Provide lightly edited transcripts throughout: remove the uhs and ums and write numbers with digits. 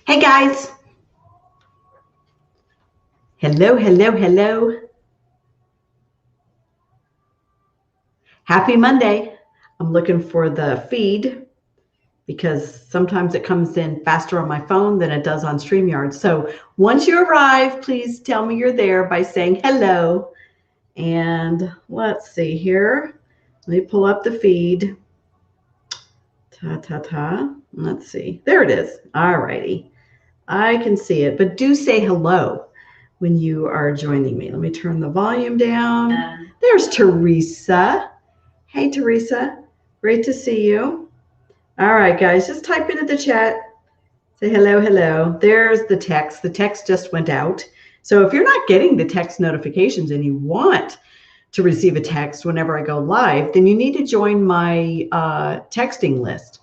Hey guys. Hello, hello, hello. Happy Monday. I'm looking for the feed because sometimes it comes in faster on my phone than it does on StreamYard. So once you arrive, please tell me you're there by saying hello. And let's see here. Let me pull up the feed. Let's see. There it is. All righty. I can see it, but do say hello when you are joining me. Let me turn the volume down. There's Teresa. Hey, Teresa. Great to see you. All right, guys, just type into the chat. Say hello, hello. There's the text. The text just went out. So if you're not getting the text notifications and you want to receive a text whenever I go live, then you need to join my texting list.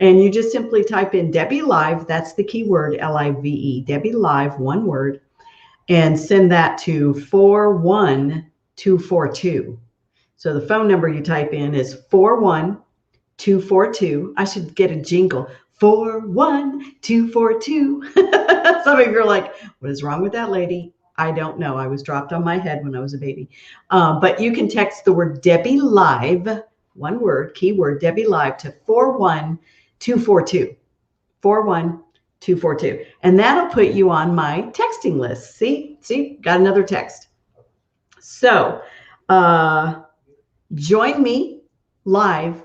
And you just simply type in Debbie Live. That's the keyword, L-I-V-E, Debbie Live, one word, and send that to 41242. So the phone number you type in is 41242. I should get a jingle. 41242. Some of you are like, what is wrong with that lady? I don't know. I was dropped on my head when I was a baby. But you can text the word Debbie Live, one word, keyword, Debbie Live, to 41242. 41242. And that'll put you on my texting list. See, got another text. So join me live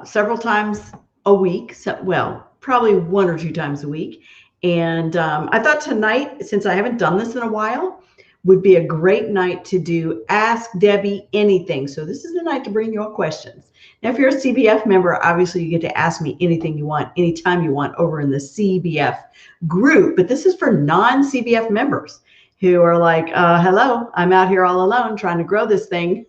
several times a week. So, well, probably 1 or 2 times a week. And I thought tonight, since I haven't done this in a while, would be a great night to do Ask Debbie Anything. So this is the night to bring your questions. Now, if you're a CBF member, obviously you get to ask me anything you want, anytime you want over in the CBF group. But this is for non-CBF members who are like, hello, I'm out here all alone trying to grow this thing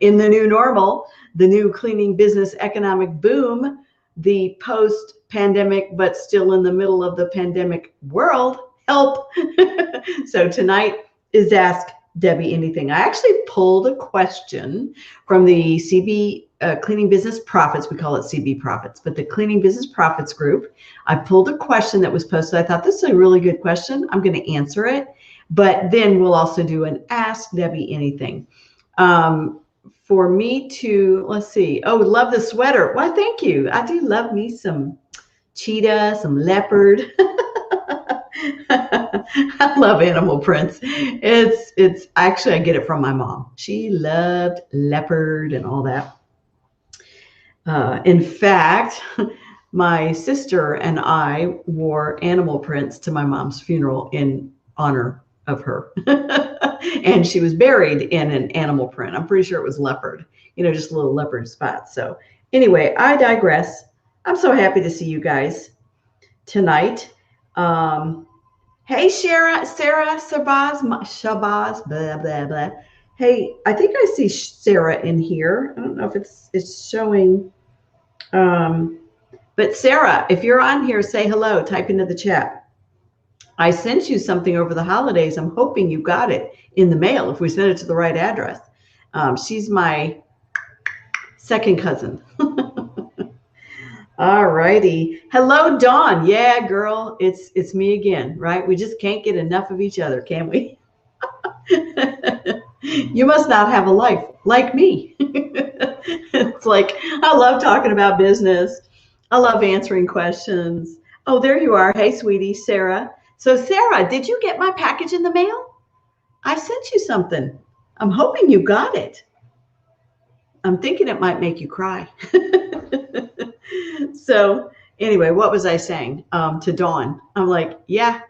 in the new normal, the new cleaning business economic boom, the post-pandemic, but still in the middle of the pandemic world. Help. So tonight is Ask Debbie Anything. I actually pulled a question from the CB Cleaning Business Profits. We call it CB Profits, but the Cleaning Business Profits group. I pulled a question that was posted. I thought this is a really good question. I'm going to answer it, but then we'll also do an Ask Debbie Anything. For me to, let's see. Oh, love the sweater. Why, thank you. I do love me some cheetah, some leopard. I love animal prints. It's actually, I get it from my mom. She loved leopard and all that. In fact, my sister and I wore animal prints to my mom's funeral in honor of her. And she was buried in an animal print. I'm pretty sure it was leopard, just a little leopard spot. So anyway, I digress. I'm so happy to see you guys tonight. Hey, Sarah, Shabazz, blah, blah, blah. Hey, I think I see Sarah in here. I don't know if it's showing. But Sarah, if you're on here, say hello, type into the chat. I sent you something over the holidays. I'm hoping you got it in the mail if we sent it to the right address. She's my second cousin. All righty. Hello, Dawn. Yeah, girl, it's me again, right? We just can't get enough of each other, can we? You must not have a life like me. It's like, I love talking about business. I love answering questions. Oh, there you are. Hey, sweetie, Sarah. So, Sarah, did you get my package in the mail? I sent you something. I'm hoping you got it. I'm thinking it might make you cry. So anyway, what was I saying to Dawn? I'm like, yeah,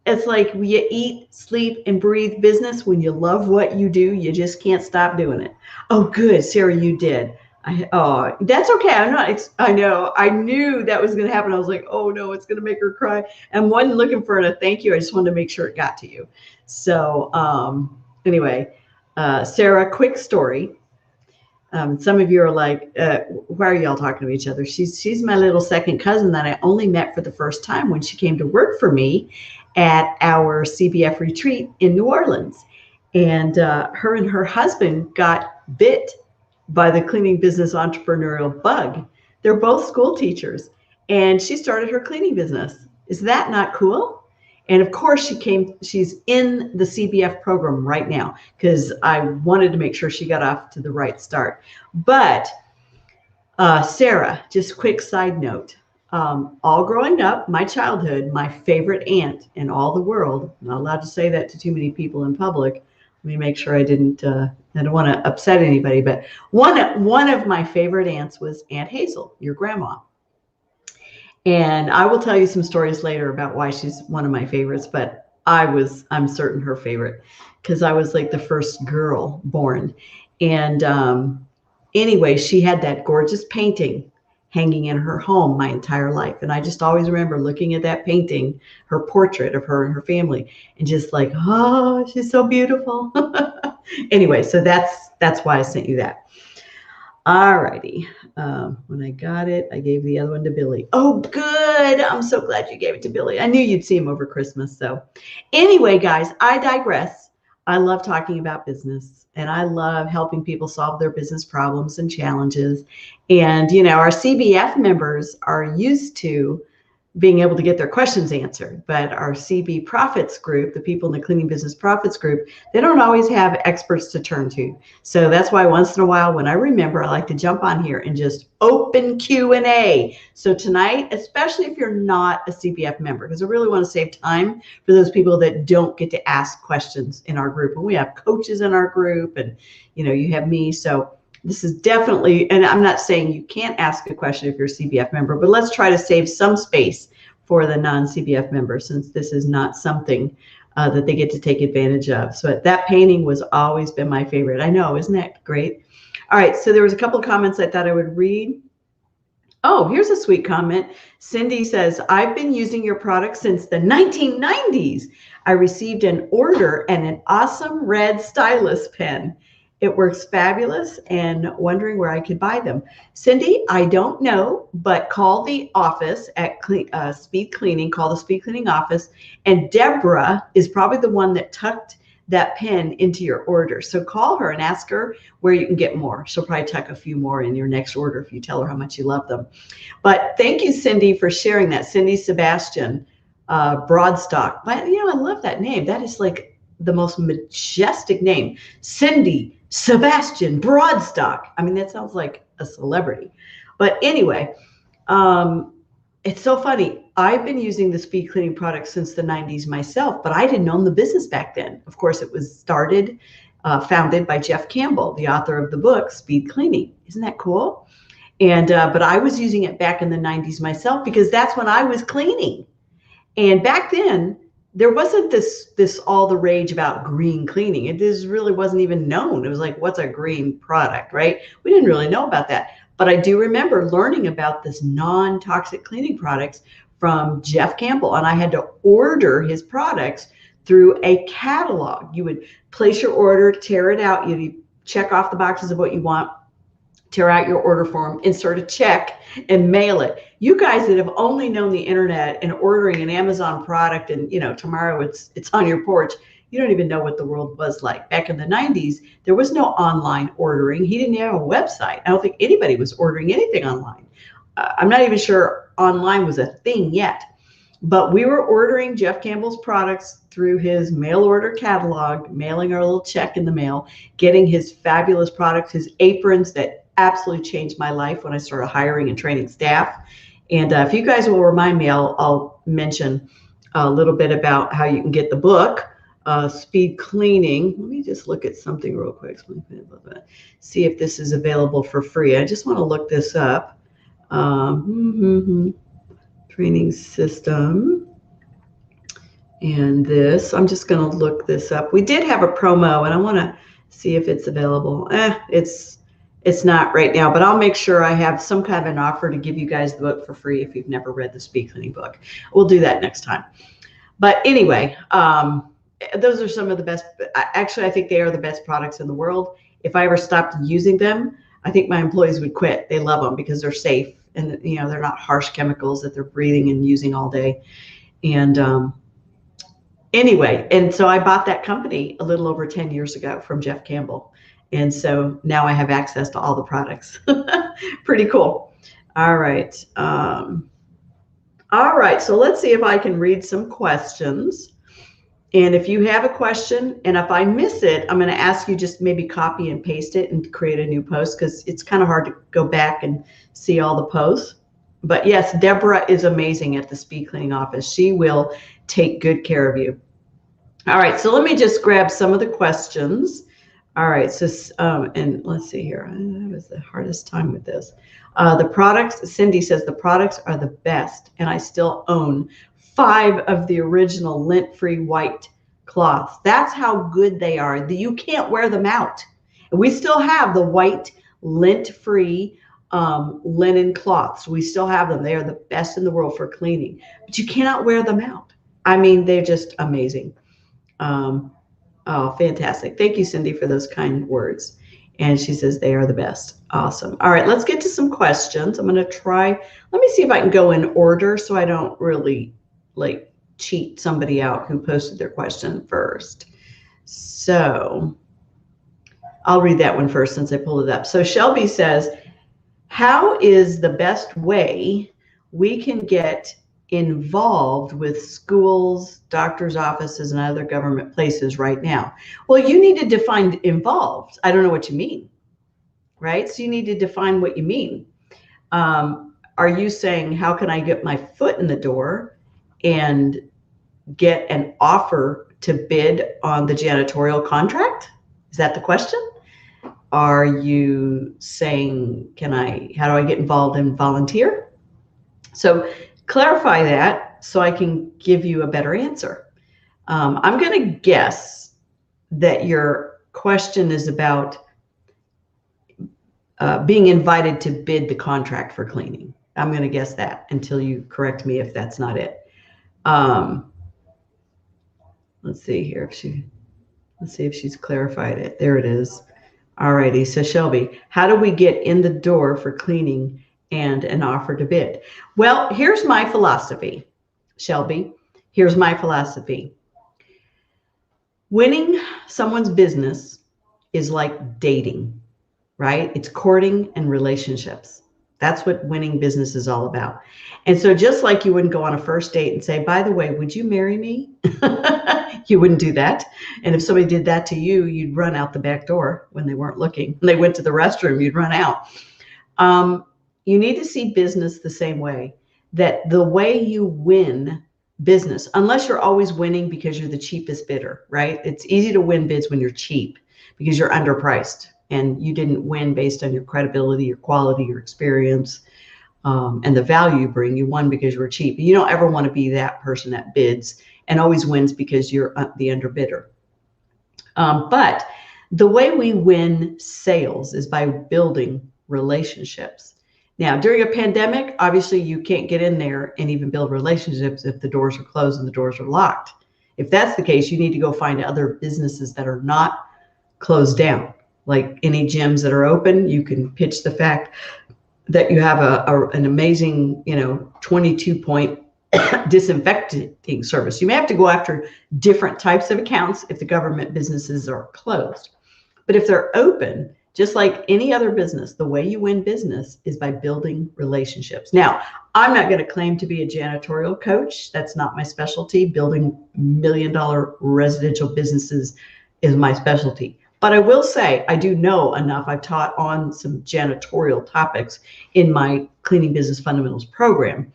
it's like you eat, sleep, and breathe business. When you love what you do, you just can't stop doing it. Oh, good, Sarah, you did. Oh, that's okay. I know. I knew that was going to happen. I was like, oh no, it's going to make her cry. And wasn't looking for a thank you. I just wanted to make sure it got to you. So anyway, Sarah, quick story. Some of you are like, why are y'all talking to each other? She's my little second cousin that I only met for the first time when she came to work for me at our CBF retreat in New Orleans. And her and her husband got bit by the cleaning business entrepreneurial bug. They're both school teachers, and she started her cleaning business. Is that not cool? And of course she's in the CBF program right now because I wanted to make sure she got off to the right start. But Sarah, just quick side note. All growing up, my childhood, my favorite aunt in all the world, I'm not allowed to say that to too many people in public. Let me make sure I don't want to upset anybody, but one of my favorite aunts was Aunt Hazel, your grandma. And I will tell you some stories later about why she's one of my favorites, but I'm certain her favorite because I was like the first girl born. And anyway, she had that gorgeous painting hanging in her home my entire life. And I just always remember looking at that painting, her portrait of her and her family, and just like, oh, she's so beautiful. Anyway, so that's why I sent you that. All righty. When I got it, I gave the other one to Billy. Oh, good. I'm so glad you gave it to Billy. I knew you'd see him over Christmas. So anyway, guys, I digress. I love talking about business, and I love helping people solve their business problems and challenges. And, our CBF members are used to being able to get their questions answered. But our CB Profits group, the people in the Cleaning Business Profits group, they don't always have experts to turn to. So that's why once in a while, when I remember, I like to jump on here and just open Q&A. So tonight, especially if you're not a CBF member, because I really want to save time for those people that don't get to ask questions in our group. And we have coaches in our group, and you have me. So this is definitely, and I'm not saying you can't ask a question if you're a CBF member, but let's try to save some space for the non-CBF members, since this is not something that they get to take advantage of. So that painting was always been my favorite. I know, isn't that great? All right, so there was a couple of comments I thought I would read. Oh, here's a sweet comment. Cindy says, I've been using your product since the 1990s. I received an order and an awesome red stylus pen. It works fabulous, and wondering where I could buy them. Cindy, I don't know, but call the office at Speed Cleaning. Call the Speed Cleaning office, and Deborah is probably the one that tucked that pen into your order. So call her and ask her where you can get more. She'll probably tuck a few more in your next order if you tell her how much you love them. But thank you, Cindy, for sharing that. Cindy Sebastian, Broadstock. But, I love that name. That is like the most majestic name. Cindy Sebastian Broadstock. I mean, that sounds like a celebrity. But anyway, it's so funny. I've been using the speed cleaning product since the 90s myself, but I didn't own the business back then. Of course, it was founded by Jeff Campbell, the author of the book, Speed Cleaning. Isn't that cool? And but I was using it back in the 90s myself because that's when I was cleaning. And back then, there wasn't this all the rage about green cleaning. It just really wasn't even known. It was like, what's a green product, right? We didn't really know about that. But I do remember learning about this non-toxic cleaning products from Jeff Campbell, and I had to order his products through a catalog. You would place your order, tear it out, you'd check off the boxes of what you want, tear out your order form, insert a check, and mail it. You guys that have only known the internet and ordering an Amazon product and, tomorrow it's on your porch, you don't even know what the world was like. Back in the 90s, there was no online ordering. He didn't have a website. I don't think anybody was ordering anything online. I'm not even sure online was a thing yet. But we were ordering Jeff Campbell's products through his mail order catalog, mailing our little check in the mail, getting his fabulous products, his aprons that absolutely changed my life when I started hiring and training staff. And if you guys will remind me, I'll mention a little bit about how you can get the book, Speed Cleaning. Let me just look at something real quick. See if this is available for free. I just want to look this up. Training system. And this, I'm just going to look this up. We did have a promo, and I want to see if it's available. It's not right now, but I'll make sure I have some kind of an offer to give you guys the book for free if you've never read the Speed Cleaning book. We'll do that next time. But anyway, those are some of the best. Actually, I think they are the best products in the world. If I ever stopped using them, I think my employees would quit. They love them because they're safe, and they're not harsh chemicals that they're breathing and using all day. And anyway, and so I bought that company a little over 10 years ago from Jeff Campbell. And so now I have access to all the products. Pretty cool. All right. All right, so let's see if I can read some questions. And if you have a question, and if I miss it, I'm going to ask you just maybe copy and paste it and create a new post, because it's kind of hard to go back and see all the posts. But yes, Deborah is amazing at the speed cleaning office. She will take good care of you. All right, so let me just grab some of the questions. All right, so and let's see here. That was the hardest time with this. The products, Cindy says the products are the best, and I still own 5 of the original lint-free white cloths. That's how good they are. You can't wear them out. We still have the white lint-free linen cloths. We still have them. They are the best in the world for cleaning, but you cannot wear them out. I mean, they're just amazing. Oh, fantastic. Thank you, Cindy, for those kind words. And she says they are the best. Awesome. All right, let's get to some questions. I'm going to try. Let me see if I can go in order so I don't really like cheat somebody out who posted their question first. So I'll read that one first since I pulled it up. So Shelby says, how is the best way we can get involved with schools, doctors' offices, and other government places right now? Well, you need to define involved. I don't know what you mean, right? So you need to define what you mean. Are you saying, how can I get my foot in the door and get an offer to bid on the janitorial contract? Is that the question? Are you saying, how do I get involved and volunteer? So clarify that so I can give you a better answer. I'm going to guess that your question is about being invited to bid the contract for cleaning. I'm going to guess that until you correct me if that's not it. Let's see here let's see if she's clarified it. There it is. All righty. So Shelby, how do we get in the door for cleaning and an offer to bid? Well, here's my philosophy, Shelby. Here's my philosophy. Winning someone's business is like dating, right? It's courting and relationships. That's what winning business is all about. And so just like you wouldn't go on a first date and say, by the way, would you marry me? You wouldn't do that. And if somebody did that to you, you'd run out the back door when they weren't looking. When they went to the restroom, you'd run out. You need to see business the same way, that the way you win business, unless you're always winning because you're the cheapest bidder, right? It's easy to win bids when you're cheap because you're underpriced and you didn't win based on your credibility, your quality, your experience, and the value you bring. You won because you were cheap. You don't ever want to be that person that bids and always wins because you're the underbidder. But the way we win sales is by building relationships. Now, during a pandemic, obviously you can't get in there and even build relationships if the doors are closed and the doors are locked. If that's the case, you need to go find other businesses that are not closed down. Like any gyms that are open, you can pitch the fact that you have an amazing, 22-point disinfecting service. You may have to go after different types of accounts if the government businesses are closed. But if they're open, just like any other business, the way you win business is by building relationships. Now, I'm not going to claim to be a janitorial coach. That's not my specialty. Building $1 million residential businesses is my specialty. But I will say I do know enough. I've taught on some janitorial topics in my Cleaning Business Fundamentals program.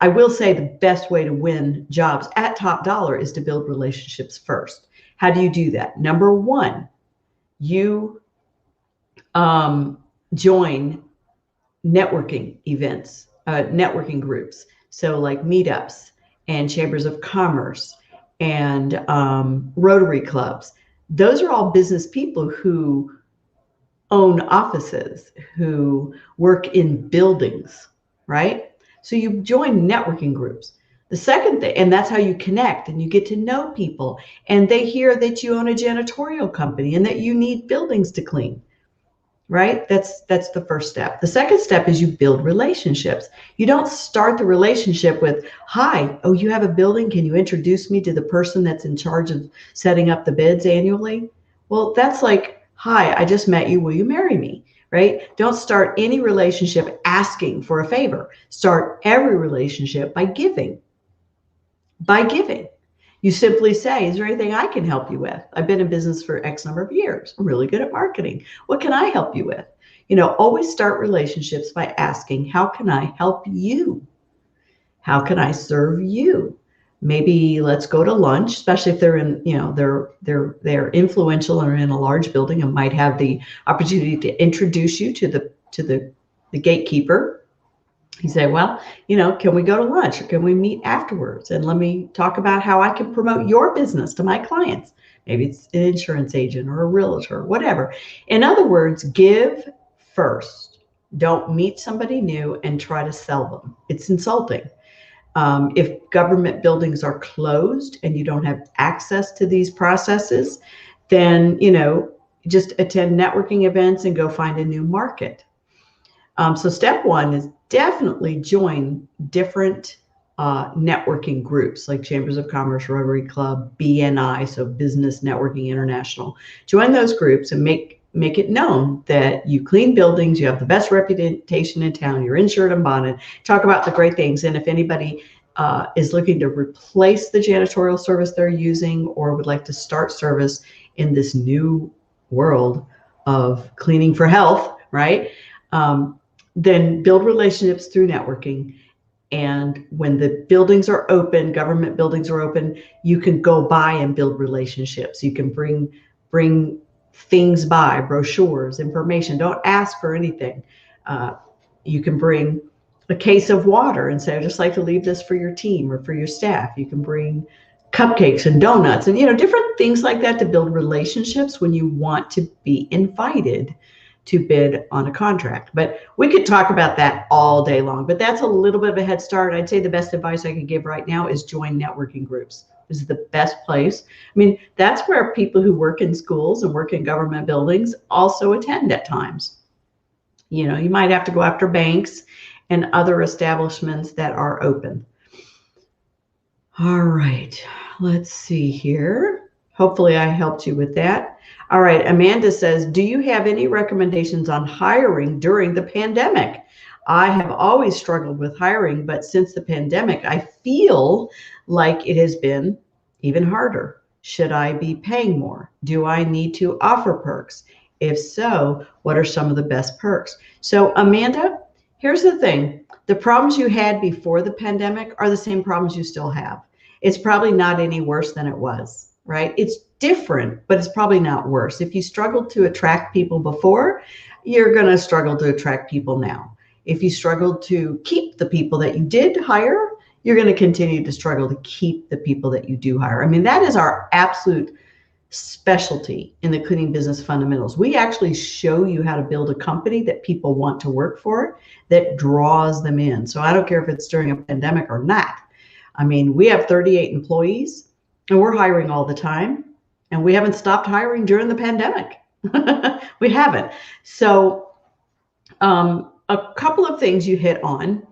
I will say the best way to win jobs at top dollar is to build relationships first. How do you do that? Number one, you join networking events, networking groups. So like meetups and chambers of commerce and Rotary clubs. Those are all business people who own offices, who work in buildings, right? So you join networking groups. The second thing, and that's how you connect and you get to know people, and they hear that you own a janitorial company and that you need buildings to clean, right? That's the first step. The second step is you build relationships. You don't start the relationship with, hi, oh, you have a building. Can you introduce me to the person that's in charge of setting up the bids annually? Well, that's like, hi, I just met you. Will you marry me? right? Don't start any relationship asking for a favor. Start every relationship by giving. By giving. You simply say, is there anything I can help you with? I've been in business for X number of years. I'm really good at marketing. What can I help you with? Always start relationships by asking, how can I help you? How can I serve you? Maybe let's go to lunch, especially if they're in, they're influential or in a large building and might have the opportunity to introduce you to the gatekeeper. You say, well, can we go to lunch or can we meet afterwards? And let me talk about how I can promote your business to my clients. Maybe it's an insurance agent or a realtor, whatever. In other words, give first. Don't meet somebody new and try to sell them. It's insulting. If government buildings are closed and you don't have access to these processes, then, just attend networking events and go find a new market. So step one is definitely join different networking groups like Chambers of Commerce, Rotary Club, BNI, so Business Networking International. Join those groups and make it known that you clean buildings, you have the best reputation in town, you're insured and bonded. Talk about the great things. And if anybody is looking to replace the janitorial service they're using or would like to start service in this new world of cleaning for health, right? Then build relationships through networking. And when the buildings are open, government buildings are open, you can go by and build relationships. You can bring things by, brochures, information. Don't ask for anything. You can bring a case of water and say, I'd just like to leave this for your team or for your staff. You can bring cupcakes and donuts and, different things like that to build relationships when you want to be invited to bid on a contract. But we could talk about that all day long, but that's a little bit of a head start. I'd say the best advice I could give right now is join networking groups. This is the best place. I mean, that's where people who work in schools and work in government buildings also attend at times. You might have to go after banks and other establishments that are open. All right, let's see here. Hopefully I helped you with that. All right, Amanda says, do you have any recommendations on hiring during the pandemic? I have always struggled with hiring, but since the pandemic, I feel like it has been even harder. Should I be paying more? Do I need to offer perks? If so, what are some of the best perks? So Amanda, here's the thing. The problems you had before the pandemic are the same problems you still have. It's probably not any worse than it was, right? It's different, but it's probably not worse. If you struggled to attract people before, you're going to struggle to attract people now. If you struggled to keep the people that you did hire, you're going to continue to struggle to keep the people that you do hire. I mean, that is our absolute specialty in the cleaning business fundamentals. We actually show you how to build a company that people want to work for, that draws them in. So I don't care if it's during a pandemic or not. I mean, we have 38 employees and we're hiring all the time. And we haven't stopped hiring during the pandemic. We haven't. So a couple of things you hit on.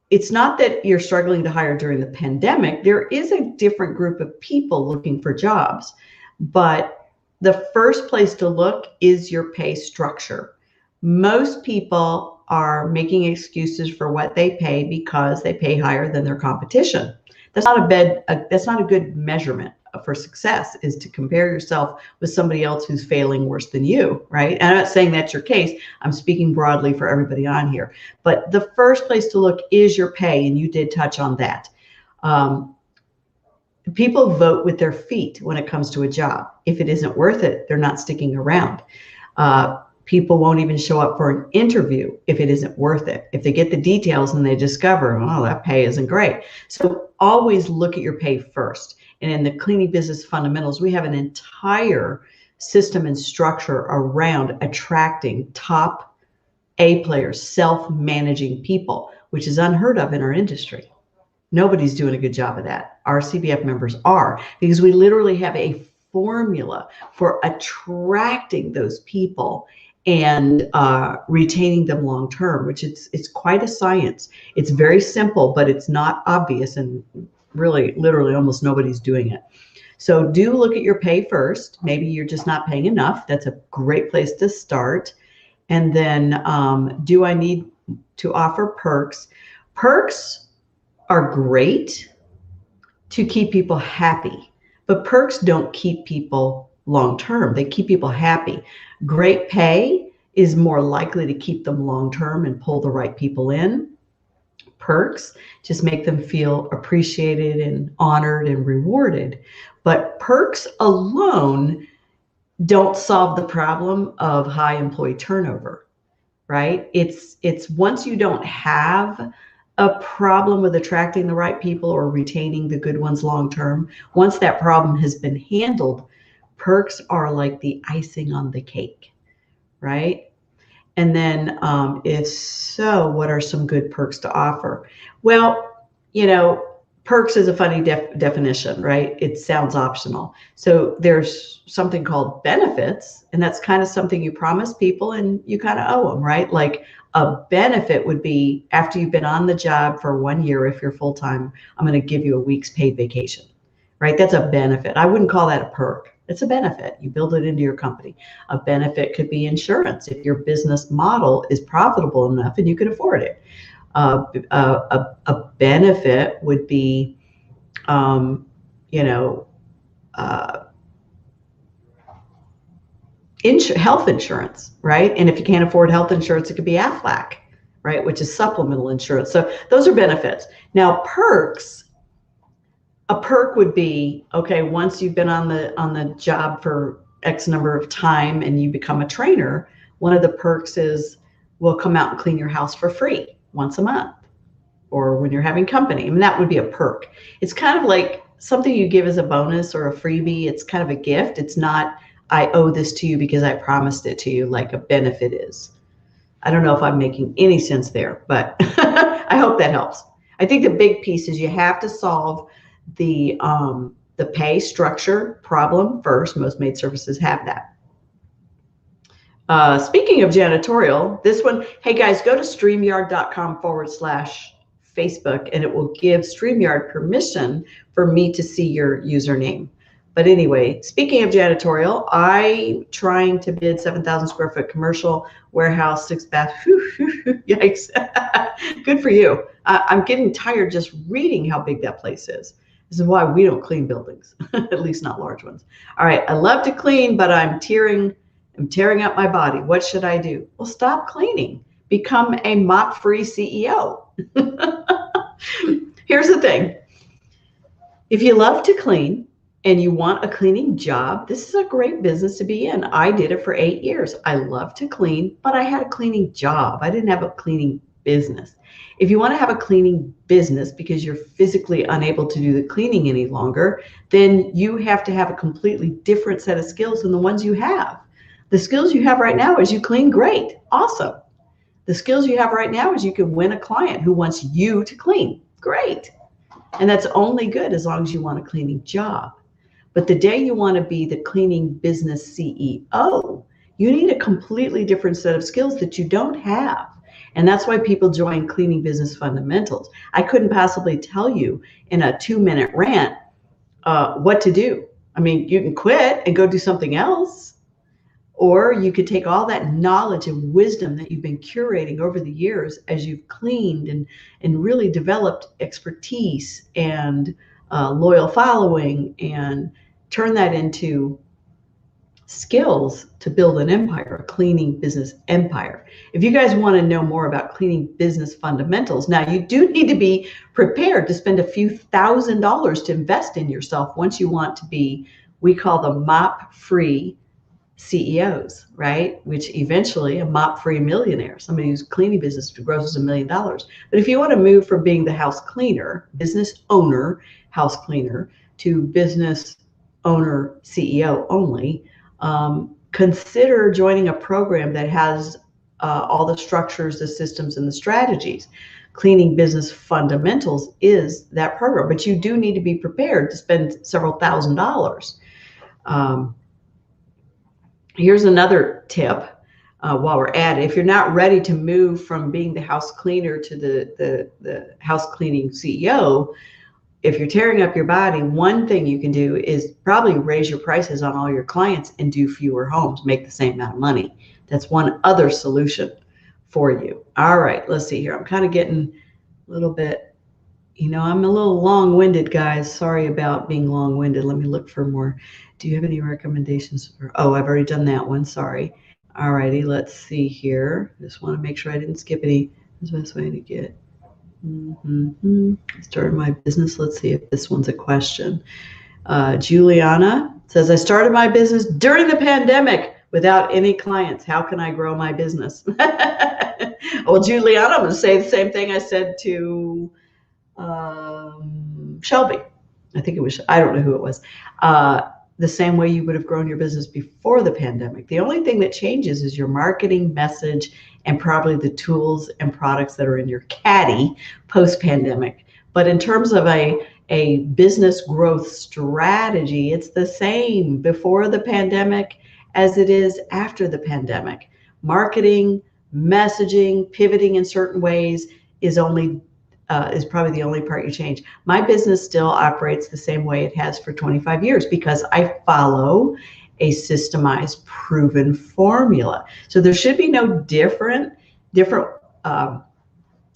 It's not that you're struggling to hire during the pandemic. There is a different group of people looking for jobs. But the first place to look is your pay structure. Most people are making excuses for what they pay because they pay higher than their competition. That's not a good measurement for success, is to compare yourself with somebody else who's failing worse than you, right? And I'm not saying that's your case. I'm speaking broadly for everybody on here. But the first place to look is your pay, and you did touch on that. People vote with their feet when it comes to a job. If it isn't worth it, they're not sticking around. People won't even show up for an interview if it isn't worth it. If they get the details and they discover, oh, that pay isn't great. So always look at your pay first. And in the cleaning business fundamentals, we have an entire system and structure around attracting top A players, self-managing people, which is unheard of in our industry. Nobody's doing a good job of that. Our CBF members are, because we literally have a formula for attracting those people and retaining them long term, which it's quite a science. It's very simple, but it's not obvious, and really, literally, almost nobody's doing it. So do look at your pay first. Maybe you're just not paying enough. That's a great place to start. And then do I need to offer perks? Perks are great to keep people happy, but perks don't keep people long term. They keep people happy. Great pay is more likely to keep them long term and pull the right people in. Perks just make them feel appreciated and honored and rewarded. But perks alone don't solve the problem of high employee turnover, right? It's once you don't have a problem with attracting the right people or retaining the good ones long term, once that problem has been handled, perks are like the icing on the cake, right? And then if so, what are some good perks to offer? Well, perks is a funny definition, right? It sounds optional. So there's something called benefits, and that's kind of something you promise people and you kind of owe them, right? Like a benefit would be after you've been on the job for 1 year, if you're full-time, I'm going to give you a week's paid vacation, right? That's a benefit. I wouldn't call that a perk. It's a benefit. You build it into your company. A benefit could be insurance if your business model is profitable enough and you can afford it. A benefit would be, health insurance, right? And if you can't afford health insurance, it could be Aflac, right? Which is supplemental insurance. So those are benefits. Now, perks. A perk would be, okay, once you've been on the job for X number of time and you become a trainer, one of the perks is we'll come out and clean your house for free once a month, or when you're having company. I mean, that would be a perk. It's kind of like something you give as a bonus or a freebie. It's kind of a gift. It's not, I owe this to you because I promised it to you, like a benefit is. I don't know if I'm making any sense there, but I hope that helps. I think the big piece is you have to solve the pay structure problem first. Most maid services have that. Speaking of janitorial, this one, hey guys, go to StreamYard.com/Facebook and it will give StreamYard permission for me to see your username. But anyway, speaking of janitorial, I'm trying to bid 7,000 square foot commercial warehouse, 6 bath. Yikes. Good for you. I'm getting tired just reading how big that place is. This is why we don't clean buildings, at least not large ones. All right, I love to clean, but I'm tearing up my body. What should I do? Well, stop cleaning. Become a mop-free CEO. Here's the thing. If you love to clean and you want a cleaning job, this is a great business to be in. I did it for 8 years. I love to clean, but I had a cleaning job. I didn't have a cleaning business. If you want to have a cleaning business because you're physically unable to do the cleaning any longer, then you have to have a completely different set of skills than the ones you have. The skills you have right now is you clean great. Awesome. The skills you have right now is you can win a client who wants you to clean. Great. And that's only good as long as you want a cleaning job. But the day you want to be the cleaning business CEO, you need a completely different set of skills that you don't have. And that's why people join Cleaning Business Fundamentals. I couldn't possibly tell you in a 2-minute rant what to do. I mean, you can quit and go do something else, or you could take all that knowledge and wisdom that you've been curating over the years as you've cleaned and really developed expertise and loyal following, and turn that into skills to build an empire, a cleaning business empire. If you guys want to know more about cleaning business fundamentals, now you do need to be prepared to spend a few $1,000s to invest in yourself once you want to be, we call them mop-free CEOs, right? Which eventually a mop-free millionaire, somebody whose cleaning business grosses $1 million. But if you want to move from being the house cleaner, business owner, house cleaner, to business owner, CEO only, consider joining a program that has all the structures, the systems, and the strategies. Cleaning Business Fundamentals is that program, but you do need to be prepared to spend several $1,000s. Here's another tip while we're at it. If you're not ready to move from being the house cleaner to the house cleaning CEO, if you're tearing up your body, one thing you can do is probably raise your prices on all your clients and do fewer homes, make the same amount of money. That's one other solution for you. All right, let's see here. I'm kind of getting a little bit, I'm a little long-winded, guys. Sorry about being long-winded. Let me look for more. Do you have any recommendations for, oh, I've already done that one. Sorry. All righty, let's see here. Just want to make sure I didn't skip any. What's the best way to get started my business? Let's see if this one's a question. Juliana says, I started my business during the pandemic without any clients. How can I grow my business? Well, Juliana, I'm going to say the same thing I said to Shelby. I think it was, I don't know who it was. The same way you would have grown your business before the pandemic. The only thing that changes is your marketing message and probably the tools and products that are in your caddy post-pandemic. But in terms of a business growth strategy, it's the same before the pandemic as it is after the pandemic. Marketing, messaging, pivoting in certain ways is probably the only part you change. My business still operates the same way it has for 25 years because I follow a systemized, proven formula. So there should be no different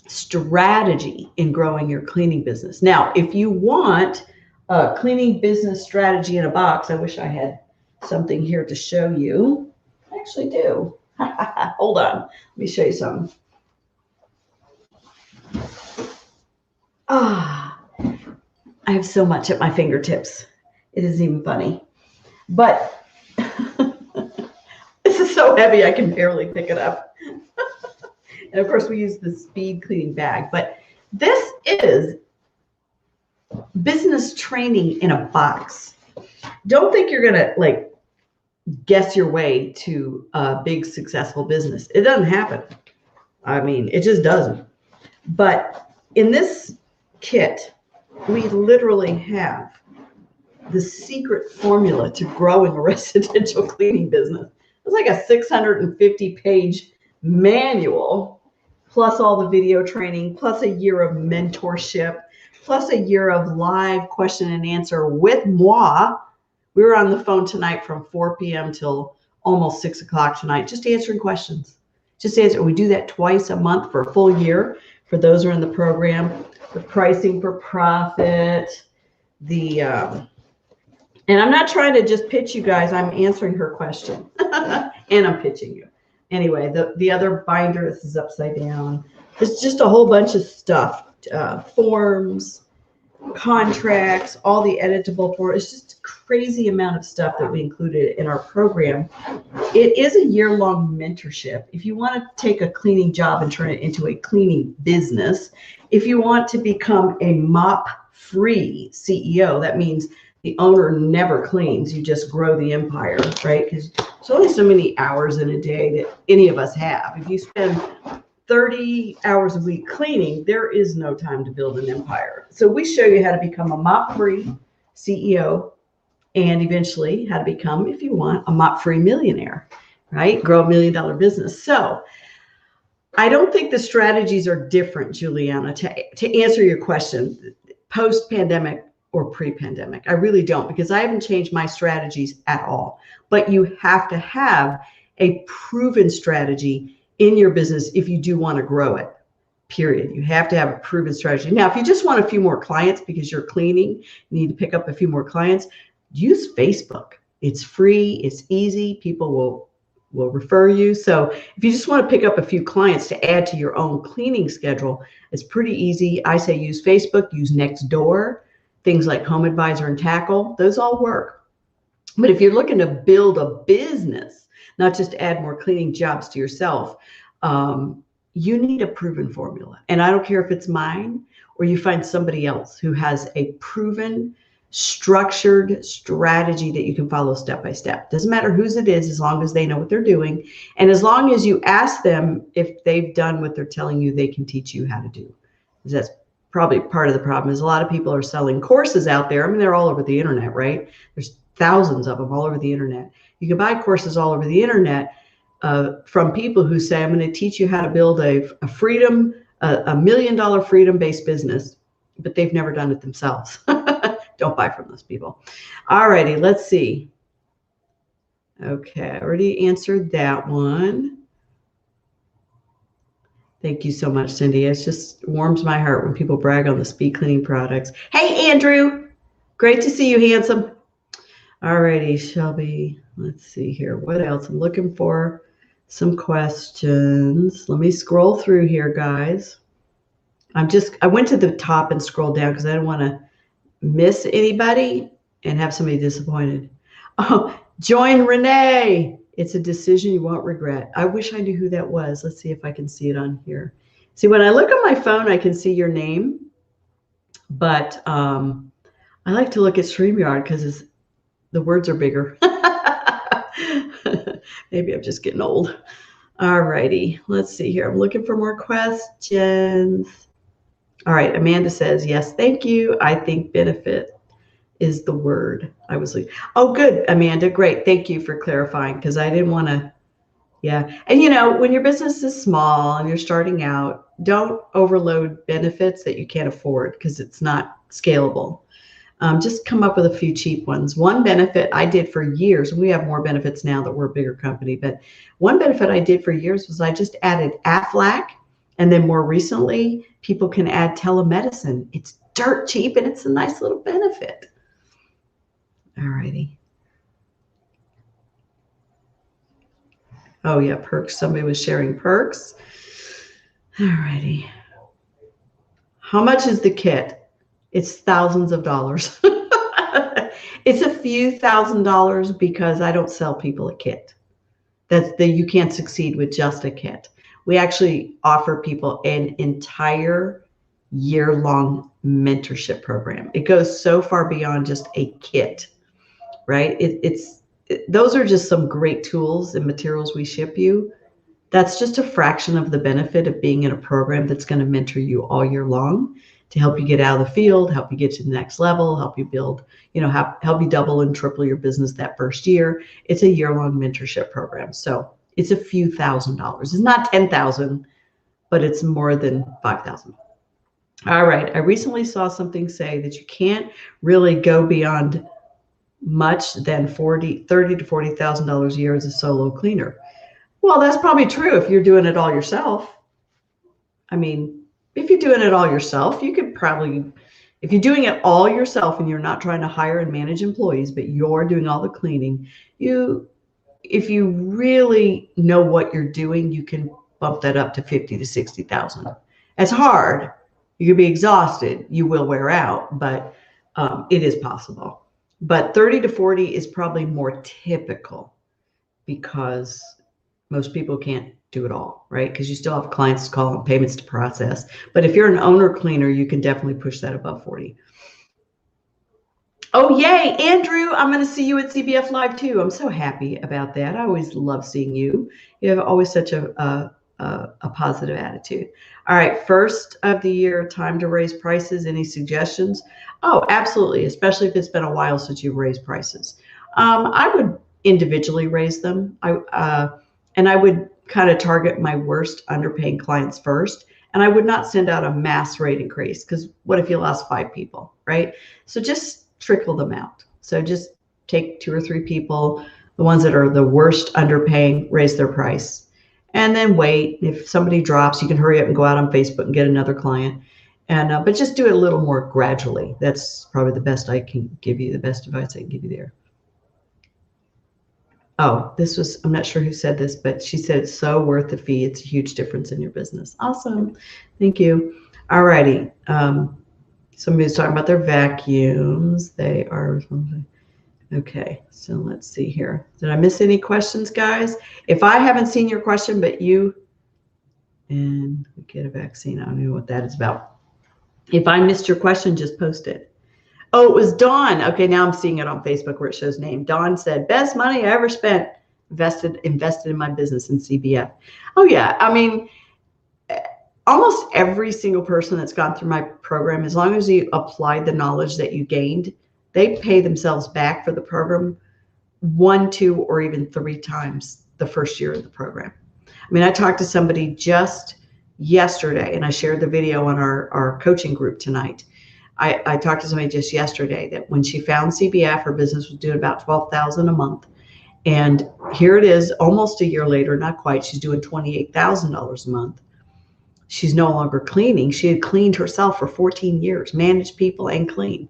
strategy in growing your cleaning business. Now, if you want a cleaning business strategy in a box, I wish I had something here to show you. I actually do. Hold on. Let me show you something. I have so much at my fingertips. It isn't even funny. But this is so heavy I can barely pick it up. And of course we use the speed cleaning bag. But this is business training in a box. Don't think you're gonna guess your way to a big successful business. It doesn't happen. I mean, it just doesn't. But in this kit, we literally have the secret formula to growing a residential cleaning business. It's like a 650-page manual, plus all the video training, plus a year of mentorship, plus a year of live question and answer with moi. We were on the phone tonight from 4 p.m. till almost 6 o'clock tonight, just answering questions. We do that twice a month for a full year for those who are in the program. The pricing for profit, and I'm not trying to just pitch you guys, I'm answering her question and I'm pitching you. Anyway, the other binder, this is upside down. It's just a whole bunch of stuff, forms, contracts, all the editable forms. It's just a crazy amount of stuff that we included in our program. It is a year-long mentorship. If you want to take a cleaning job and turn it into a cleaning business, if you want to become a mop-free CEO, that means the owner never cleans, you just grow the empire, right? Because there's only so many hours in a day that any of us have. If you spend 30 hours a week cleaning, there is no time to build an empire. So we show you how to become a mop-free CEO and eventually how to become, if you want, a mop-free millionaire, right? Grow $1 million business. So I don't think the strategies are different, Juliana, to answer your question, post-pandemic or pre-pandemic. I really don't, because I haven't changed my strategies at all. But you have to have a proven strategy in your business if you do want to grow it, period. You have to have a proven strategy. Now, if you just want a few more clients because you're cleaning, you need to pick up a few more clients, use Facebook. It's free, it's easy, people will refer you. So if you just want to pick up a few clients to add to your own cleaning schedule, it's pretty easy. I say use Facebook, use Nextdoor, things like Home Advisor and Tackle, those all work. But if you're looking to build a business, not just add more cleaning jobs to yourself, you need a proven formula. And I don't care if it's mine or you find somebody else who has a proven, structured strategy that you can follow step by step. Doesn't matter whose it is, as long as they know what they're doing. And as long as you ask them if they've done what they're telling you, they can teach you how to do. That's probably part of the problem, is a lot of people are selling courses out there. I mean, they're all over the internet, right? There's thousands of them all over the internet. You can buy courses all over the internet from people who say, I'm going to teach you how to build a $1 million freedom-based business but they've never done it themselves. Don't buy from those people. All righty, let's see. Okay, I already answered that one. Thank you so much, Cindy. It just warms my heart when people brag on the speed cleaning products. Hey, Andrew. Great to see you, handsome. All righty, Shelby. Let's see here. What else? I'm looking for some questions. Let me scroll through here, guys. I went to the top and scrolled down because I didn't want to miss anybody and have somebody disappointed. Oh, join Renee. It's a decision you won't regret. I wish I knew who that was. Let's see if I can see it on here. See, when I look on my phone, I can see your name, but I like to look at StreamYard because the words are bigger. Maybe I'm just getting old. All righty, let's see here. I'm looking for more questions. All right, Amanda says, yes, thank you. I think benefit is the word. I was like, oh, good, Amanda. Great. Thank you for clarifying because I didn't want to. Yeah. And, when your business is small and you're starting out, don't overload benefits that you can't afford because it's not scalable. Just come up with a few cheap ones. One benefit I did for years, and we have more benefits now that we're a bigger company, but one benefit I did for years was I just added Aflac. And then more recently, people can add telemedicine. It's dirt cheap and it's a nice little benefit. All righty. Oh, yeah, perks. Somebody was sharing perks. All righty. How much is the kit? It's thousands of dollars. It's a few $1,000s because I don't sell people a kit. You can't succeed with just a kit. We actually offer people an entire year-long mentorship program. It goes so far beyond just a kit, right? Those are just some great tools and materials we ship you. That's just a fraction of the benefit of being in a program that's going to mentor you all year long to help you get out of the field, help you get to the next level, help you build, help you double and triple your business that first year. It's a year-long mentorship program. So it's a few $1,000s. It's not 10,000, but it's more than 5,000. All right. I recently saw something say that you can't really go beyond much than $30,000 to $40,000 a year as a solo cleaner. Well, that's probably true if you're doing it all yourself. I mean, if you're doing it all yourself, you could probably, if you're doing it all yourself and you're not trying to hire and manage employees, but you're doing all the cleaning, if you really know what you're doing, you can bump that up to 50 to 60,000. It's hard. You could be exhausted. You will wear out, but it is possible. But 30 to 40 is probably more typical because most people can't do it all, right? Because you still have clients to call and payments to process. But if you're an owner cleaner, you can definitely push that above 40. Oh, yay, Andrew, I'm going to see you at CBF Live too. I'm so happy about that. I always love seeing you. You have always such a positive attitude. All right, first of the year, time to raise prices. Any suggestions? Oh, absolutely, especially if it's been a while since you've raised prices. I would individually raise them. And I would kind of target my worst underpaying clients first. And I would not send out a mass rate increase because what if you lost 5 people, right? So just trickle them out. So just take 2 or 3 people, the ones that are the worst underpaying, raise their price. And then wait. If somebody drops, you can hurry up and go out on Facebook and get another client. And but just do it a little more gradually. That's probably the best I can give you, the best advice I can give you there. Oh, I'm not sure who said this, but she said it's so worth the fee. It's a huge difference in your business. Awesome. Thank you. All righty. Somebody's talking about their vacuums. They are, okay. So let's see here. Did I miss any questions, guys? If I haven't seen your question, but you, and get a vaccine, I don't know what that is about. If I missed your question, just post it. Oh, it was Dawn. Okay, now I'm seeing it on Facebook where it shows name. Dawn said, best money I ever spent, invested in my business in CBF. Oh, yeah. I mean, almost every single person that's gone through my program, as long as you applied the knowledge that you gained, they pay themselves back for the program 1, 2, or even 3 times the first year of the program. I mean, I talked to somebody just yesterday, and I shared the video on our coaching group tonight. I talked to somebody just yesterday that when she found CBF, her business was doing about $12,000 a month. And here it is, almost a year later, not quite, she's doing $28,000 a month. She's no longer cleaning. She had cleaned herself for 14 years, managed people and cleaned.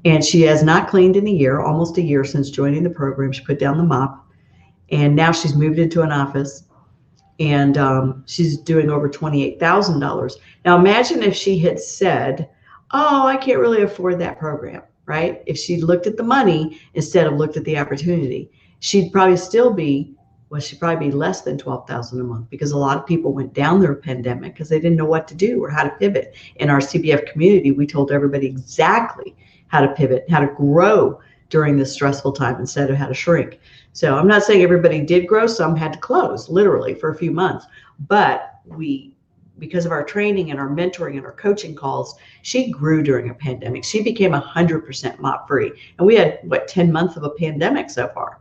And she has not cleaned in a year, almost a year since joining the program. She put down the mop, and now she's moved into an office, and she's doing over $28,000. Now imagine if she had said, oh, I can't really afford that program, right? If she looked at the money instead of looked at the opportunity, she'd probably still be, well, she'd probably be less than $12,000 a month, because a lot of people went down their pandemic because they didn't know what to do or how to pivot. In our CBF community, we told everybody exactly how to pivot, how to grow during this stressful time instead of how to shrink. So I'm not saying everybody did grow. Some had to close literally for a few months, but because of our training and our mentoring and our coaching calls, she grew during a pandemic. She became 100% mop free. And we had, 10 months of a pandemic so far.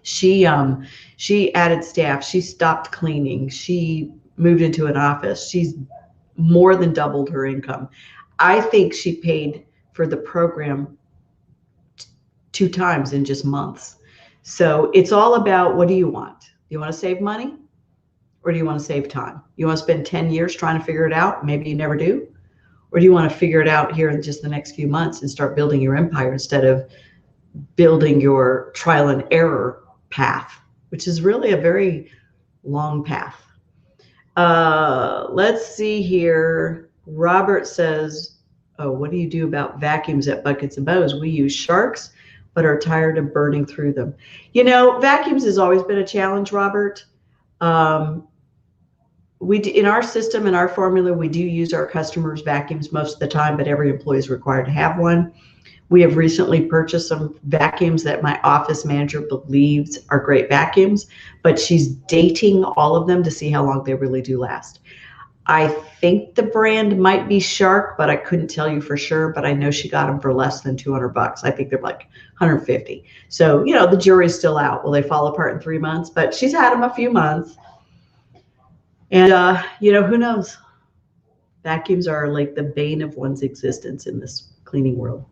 She added staff. She stopped cleaning. She moved into an office. She's more than doubled her income. I think she paid for the program 2 times in just months. So it's all about, what do you want? Do you want to save money, or do you want to save time? You want to spend 10 years trying to figure it out? Maybe you never do. Or do you want to figure it out here in just the next few months and start building your empire instead of building your trial and error path, which is really a very long path. Let's see here. Robert says, oh, what do you do about vacuums at Buckets and Bows? We use sharks, but are tired of burning through them. You know, vacuums has always been a challenge, Robert. In our system, in our formula, we do use our customers' vacuums most of the time, but every employee is required to have one. We have recently purchased some vacuums that my office manager believes are great vacuums, but she's dating all of them to see how long they really do last. I think the brand might be Shark, but I couldn't tell you for sure, but I know she got them for less than $200. I think they're like 150. So, you know, the jury's still out. Will they fall apart in 3 months? But she's had them a few months. And, you know, who knows? Vacuums are like the bane of one's existence in this cleaning world.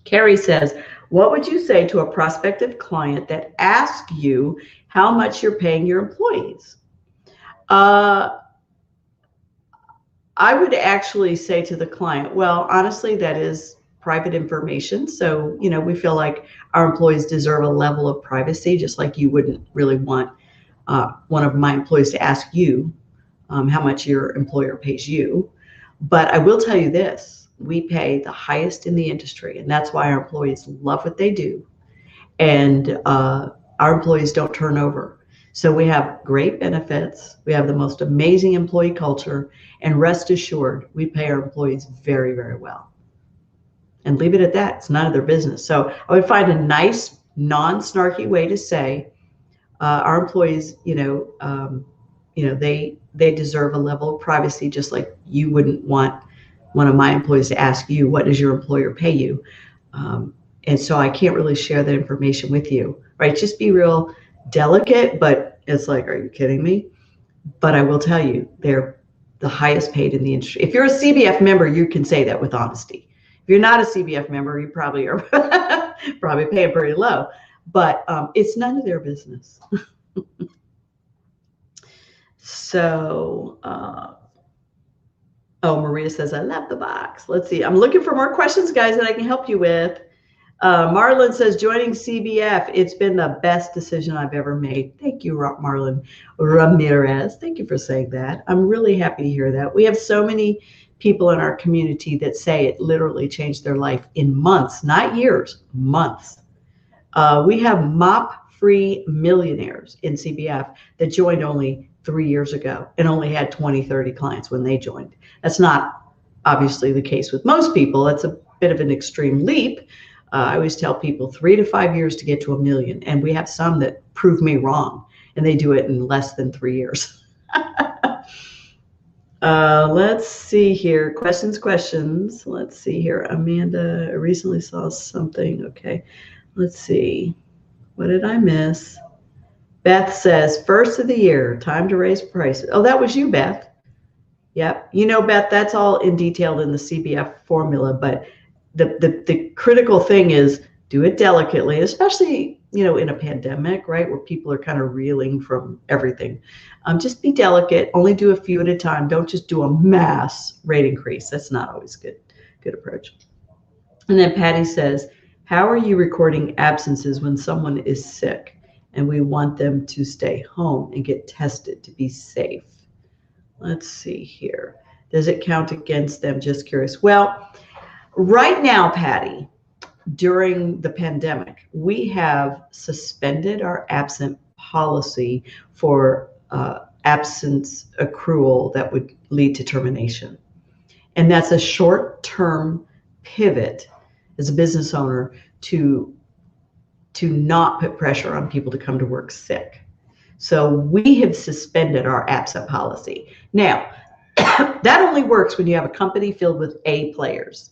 Carrie says, what would you say to a prospective client that asks you how much you're paying your employees? I would actually say to the client, well, honestly, that is private information. So, you know, we feel like our employees deserve a level of privacy, just like you wouldn't really want one of my employees to ask you how much your employer pays you. But I will tell you this. We pay the highest in the industry, and that's why our employees love what they do. And our employees don't turn over. So we have great benefits. We have the most amazing employee culture, and rest assured, we pay our employees very, very well. And leave it at that. It's none of their business. So I would find a nice, non-snarky way to say our employees, they deserve a level of privacy, just like you wouldn't want one of my employees to ask you, what does your employer pay you? And so I can't really share that information with you, right? Just be real delicate, but it's like, are you kidding me? But I will tell you, they're the highest paid in the industry. If you're a CBF member, you can say that with honesty. If you're not a CBF member, you probably are probably paying pretty low, but it's none of their business. So, oh, Maria says, I love the box. Let's see. I'm looking for more questions, guys, that I can help you with. Marlon says, joining CBF, it's been the best decision I've ever made. Thank you, Marlon Ramirez. Thank you for saying that. I'm really happy to hear that. We have so many people in our community that say it literally changed their life in months, not years, months. We have mop-free millionaires in CBF that joined only 3 years ago and only had 20, 30 clients when they joined. That's not obviously the case with most people. It's a bit of an extreme leap. I always tell people 3 to 5 years to get to 1 million. And we have some that prove me wrong, and they do it in less than 3 years. Let's see here. Questions. Let's see here. Amanda, I recently saw something. Okay. Let's see. What did I miss? Beth says, first of the year, time to raise prices. Oh, that was you, Beth. Yep. You know, Beth, that's all in detailed in the CBF formula, but the critical thing is do it delicately, especially, you know, in a pandemic, right, where people are kind of reeling from everything. Just be delicate, only do a few at a time. Don't just do a mass rate increase. That's not always good approach. And then Patty says, how are you recording absences when someone is sick and we want them to stay home and get tested to be safe? Let's see here. Does it count against them? Just curious. Well, right now, Patty, during the pandemic, we have suspended our absent policy for absence accrual that would lead to termination. And that's a short-term pivot as a business owner to not put pressure on people to come to work sick. So we have suspended our absent policy. Now, that only works when you have a company filled with A players.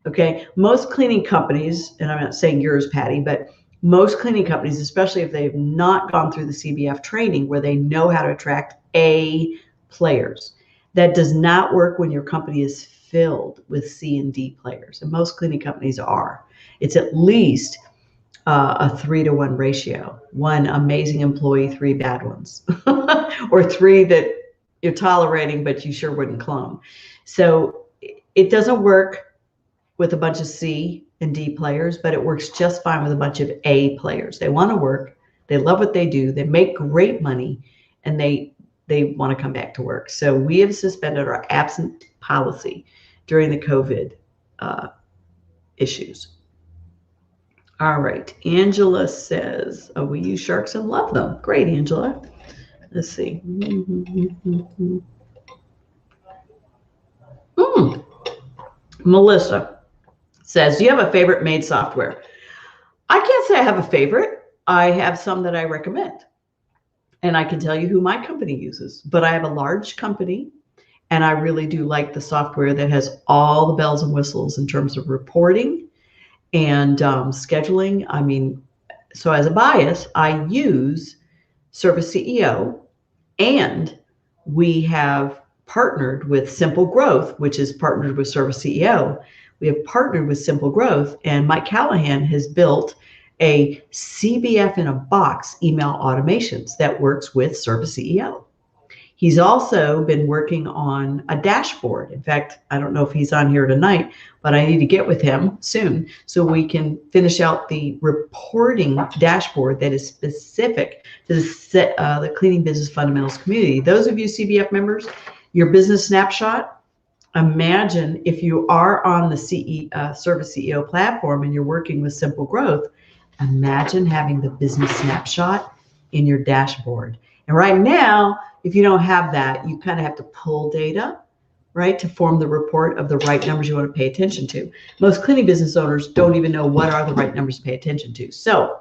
Okay, most cleaning companies, and I'm not saying yours, Patty, but most cleaning companies, especially if they've not gone through the CBF training where they know how to attract A players, that does not work when your company is filled with C and D players. And most cleaning companies are. It's at least a 3-to-1 ratio. 1 amazing employee, 3 bad ones, or 3 that you're tolerating, but you sure wouldn't clone. So it doesn't work with a bunch of C and D players, but it works just fine with a bunch of A players. They want to work, they love what they do, they make great money, and they want to come back to work. So we have suspended our absent policy during the COVID issues. All right, Angela says, oh, we use sharks and love them. Great, Angela. Let's see. Melissa says, do you have a favorite maid software? I can't say I have a favorite. I have some that I recommend. And I can tell you who my company uses. But I have a large company, and I really do like the software that has all the bells and whistles in terms of reporting and scheduling. I mean, so as a bias, I use Service CEO, and we have partnered with Simple Growth, which is partnered with Service CEO. We have partnered with Simple Growth, and Mike Callahan has built a CBF in a box email automations that works with Service CEO. He's also been working on a dashboard. In fact, I don't know if he's on here tonight, but I need to get with him soon so we can finish out the reporting dashboard that is specific to the Cleaning Business Fundamentals community. Those of you CBF members, your business snapshot, imagine if you are on the Service CEO platform and you're working with Simple Growth, imagine having the business snapshot in your dashboard. And right now, if you don't have that, you kind of have to pull data, right, to form the report of the right numbers you want to pay attention to. Most cleaning business owners don't even know what are the right numbers to pay attention to. So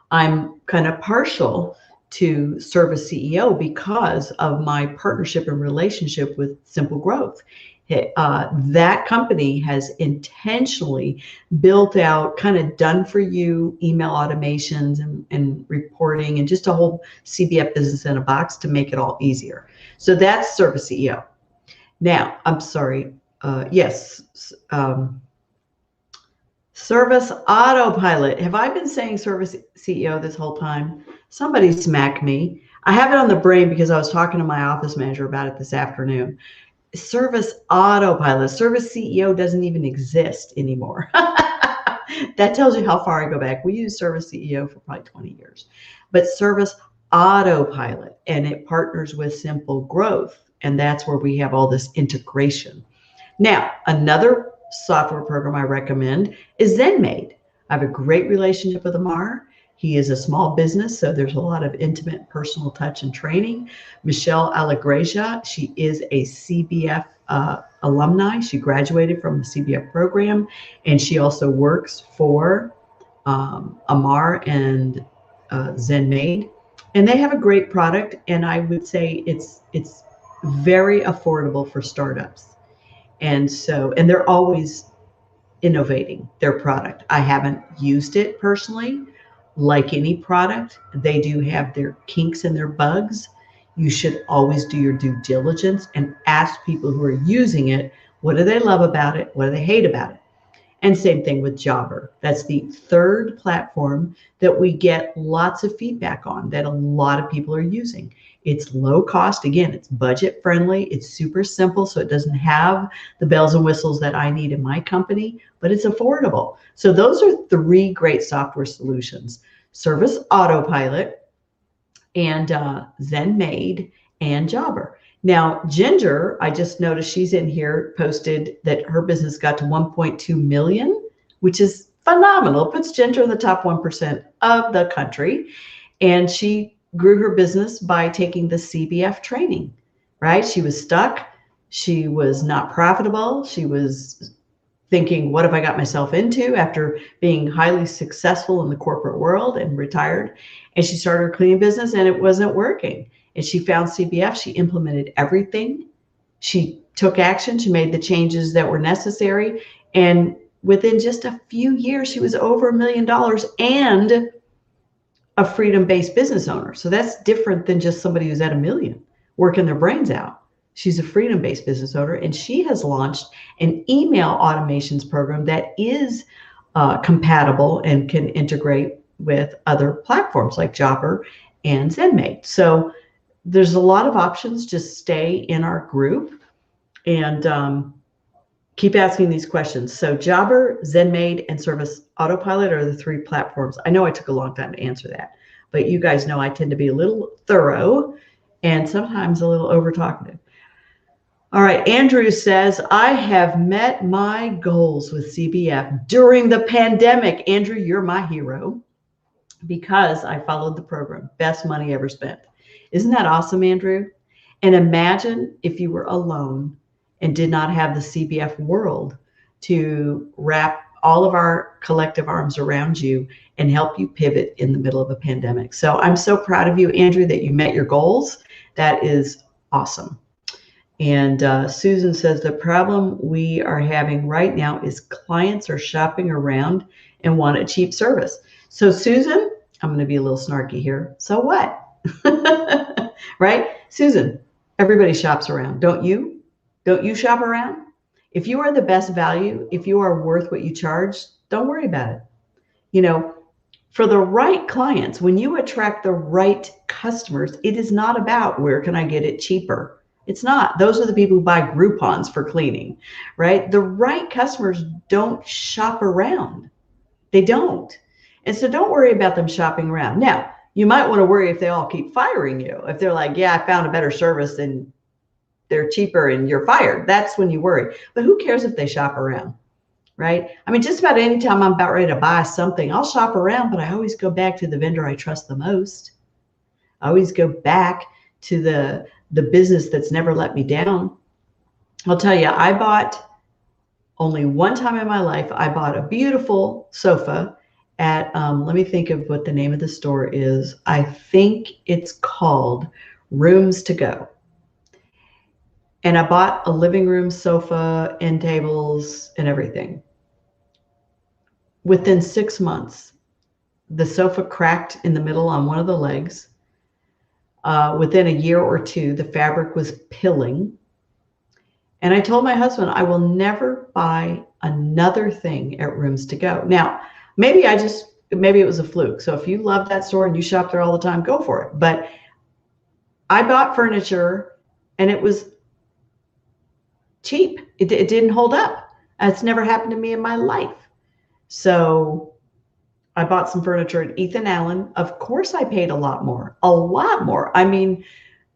I'm kind of partial to Service CEO because of my partnership and relationship with Simple Growth. That company has intentionally built out kind of done for you email automations and reporting and just a whole CBF business in a box to make it all easier. So that's Service CEO. Now, I'm sorry. Yes. Service Autopilot. Have I been saying Service CEO this whole time? Somebody smack me. I have it on the brain because I was talking to my office manager about it this afternoon. Service Autopilot. Service CEO doesn't even exist anymore. That tells you how far I go back. We use Service CEO for probably 20 years. But Service Autopilot, and it partners with Simple Growth, and that's where we have all this integration. Now, another software program I recommend is ZenMaid. I have a great relationship with Amar. He is a small business, so there's a lot of intimate personal touch and training. Michelle Allegracia, she is a CBF alumni. She graduated from the CBF program, and she also works for Amar and ZenMaid. And they have a great product, and I would say it's very affordable for startups. And they're always innovating their product. I haven't used it personally. Like any product, they do have their kinks and their bugs. You should always do your due diligence and ask people who are using it, what do they love about it? What do they hate about it? And same thing with Jobber. That's the third platform that we get lots of feedback on that a lot of people are using. It's low cost. Again, it's budget friendly. It's super simple, so it doesn't have the bells and whistles that I need in my company, but it's affordable. So those are three great software solutions: Service Autopilot, and ZenMaid, and Jobber. Now, Ginger, I just noticed she's in here, posted that her business got to 1.2 million, which is phenomenal. It puts Ginger in the top 1% of the country. And she grew her business by taking the CBF training, right? She was stuck. She was not profitable. She was thinking, what have I got myself into, after being highly successful in the corporate world and retired? And she started her cleaning business and it wasn't working. And she found CBF. She implemented everything. She took action. She made the changes that were necessary. And within just a few years, she was over $1 million and a freedom-based business owner. So that's different than just somebody who's at $1 million working their brains out. She's a freedom-based business owner, and she has launched an email automations program that is compatible and can integrate with other platforms like Jobber and ZenMaid. So there's a lot of options. Just stay in our group and keep asking these questions. So Jobber, ZenMaid, and Service Autopilot are the three platforms. I know I took a long time to answer that, but you guys know I tend to be a little thorough and sometimes a little over talkative. All right, Andrew says, I have met my goals with CBF during the pandemic. Andrew, you're my hero because I followed the program. Best money ever spent. Isn't that awesome, Andrew? And imagine if you were alone and did not have the CBF world to wrap all of our collective arms around you and help you pivot in the middle of a pandemic. So I'm so proud of you, Andrew, that you met your goals. That is awesome. And Susan says, the problem we are having right now is clients are shopping around and want a cheap service. So Susan, I'm going to be a little snarky here. So what? Right? Susan, everybody shops around. Don't you? Don't you shop around? If you are the best value, if you are worth what you charge, don't worry about it. You know, for the right clients, when you attract the right customers, it is not about where can I get it cheaper. It's not. Those are the people who buy Groupons for cleaning, right? The right customers don't shop around. They don't. And so don't worry about them shopping around. Now, you might want to worry if they all keep firing you. If they're like, yeah, I found a better service and they're cheaper and you're fired. That's when you worry. But who cares if they shop around, right? I mean, just about any time I'm about ready to buy something, I'll shop around, but I always go back to the vendor I trust the most. I always go back to the business that's never let me down. I'll tell you, I bought only one time in my life, I bought a beautiful sofa at, let me think of what the name of the store is. I think it's called Rooms to Go. And I bought a living room sofa, end tables, and everything. Within 6 months, the sofa cracked in the middle on one of the legs. Within a year or two, the fabric was pilling. And I told my husband, I will never buy another thing at Rooms to Go. Now, maybe it was a fluke. So if you love that store and you shop there all the time, go for it. But I bought furniture and it was cheap. It didn't hold up. It's never happened to me in my life. So I bought some furniture at Ethan Allen. Of course, I paid a lot more. I mean,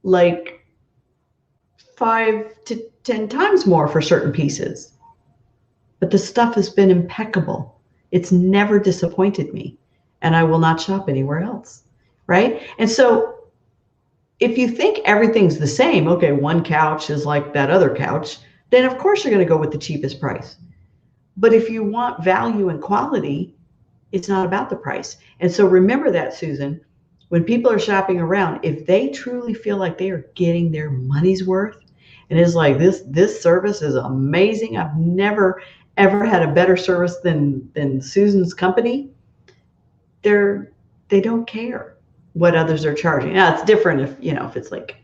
like 5 to 10 times more for certain pieces. But the stuff has been impeccable. It's never disappointed me. And I will not shop anywhere else, right? And so if you think everything's the same, okay, one couch is like that other couch, then of course you're going to go with the cheapest price. But if you want value and quality, it's not about the price. And so remember that, Susan, when people are shopping around, if they truly feel like they are getting their money's worth, and it's like, this service is amazing, I've never ever had a better service than Susan's company, they don't care. what others are charging. Now it's different if, if it's like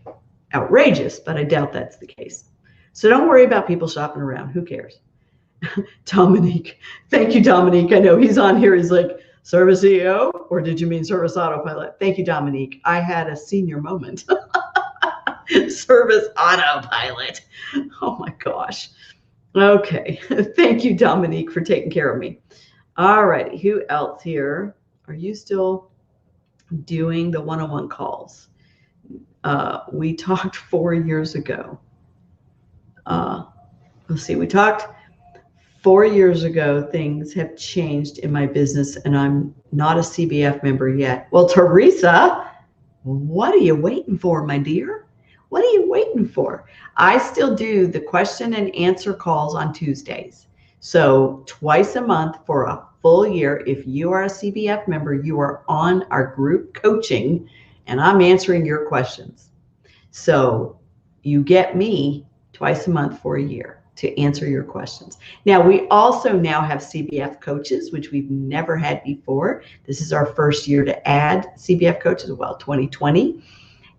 outrageous, but I doubt that's the case. So don't worry about people shopping around. Who cares? Dominique. Thank you, Dominique. I know he's on here. He's like, service EO, or did you mean service autopilot? Thank you, Dominique. I had a senior moment. Service autopilot. Oh my gosh. Okay. Thank you, Dominique, for taking care of me. All righty. Who else here? Are you still doing the one-on-one calls? We talked 4 years ago. Let's see. We talked 4 years ago. Things have changed in my business, and I'm not a CBF member yet. Well, Teresa, what are you waiting for, my dear? What are you waiting for? I still do the question and answer calls on Tuesdays. So twice a month for a full year. If you are a CBF member, you are on our group coaching, and I'm answering your questions. So you get me twice a month for a year to answer your questions. Now, we also now have CBF coaches, which we've never had before. This is our first year to add CBF coaches, well, 2020.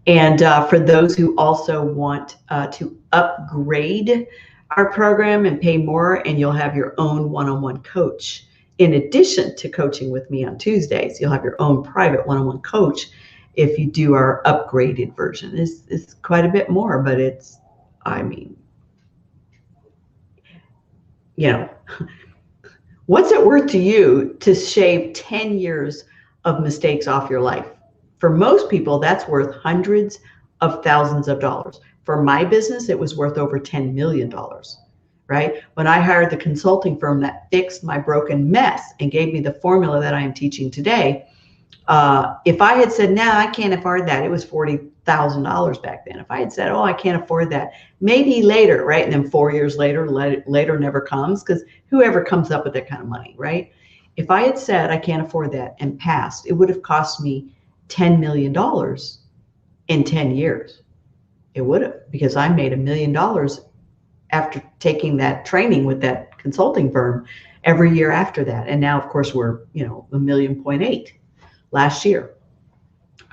And for those who also want to upgrade our program and pay more, and you'll have your own one-on-one coach. In addition to coaching with me on Tuesdays, you'll have your own private one-on-one coach if you do our upgraded version. It's quite a bit more, but it's, I mean, what's it worth to you to shave 10 years of mistakes off your life? For most people, that's worth hundreds of thousands of dollars. For my business, it was worth over $10 million, right? When I hired the consulting firm that fixed my broken mess and gave me the formula that I am teaching today, if I had said, no, I can't afford that, it was $40,000 back then. If I had said, oh, I can't afford that, maybe later, right? And then 4 years later, later never comes, because whoever comes up with that kind of money, right? If I had said, I can't afford that and passed, it would have cost me $10 million in 10 years. It would have, because I made $1 million after taking that training with that consulting firm every year after that. And now, of course, we're, $1.8 million last year.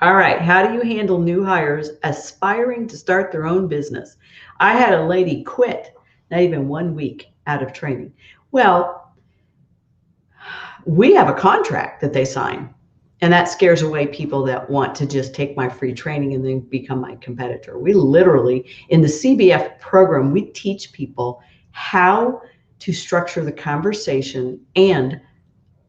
All right. How do you handle new hires aspiring to start their own business? I had a lady quit not even 1 week out of training. Well, we have a contract that they sign, and that scares away people that want to just take my free training and then become my competitor. We literally, in the CBF program, we teach people how to structure the conversation and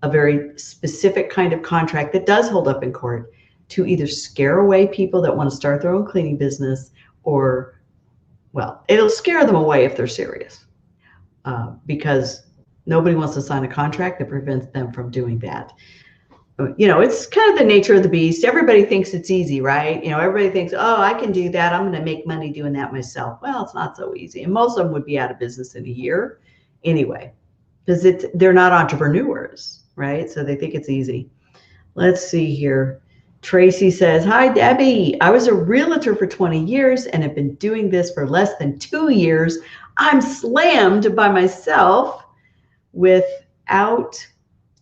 a very specific kind of contract that does hold up in court to either scare away people that want to start their own cleaning business, or, well, it'll scare them away if they're serious, because nobody wants to sign a contract that prevents them from doing that. It's kind of the nature of the beast. Everybody thinks it's easy, right? Everybody thinks, oh, I can do that. I'm going to make money doing that myself. Well, it's not so easy. And most of them would be out of business in a year anyway, because they're not entrepreneurs, right? So they think it's easy. Let's see here. Tracy says, hi, Debbie. I was a realtor for 20 years and have been doing this for less than 2 years. I'm slammed by myself without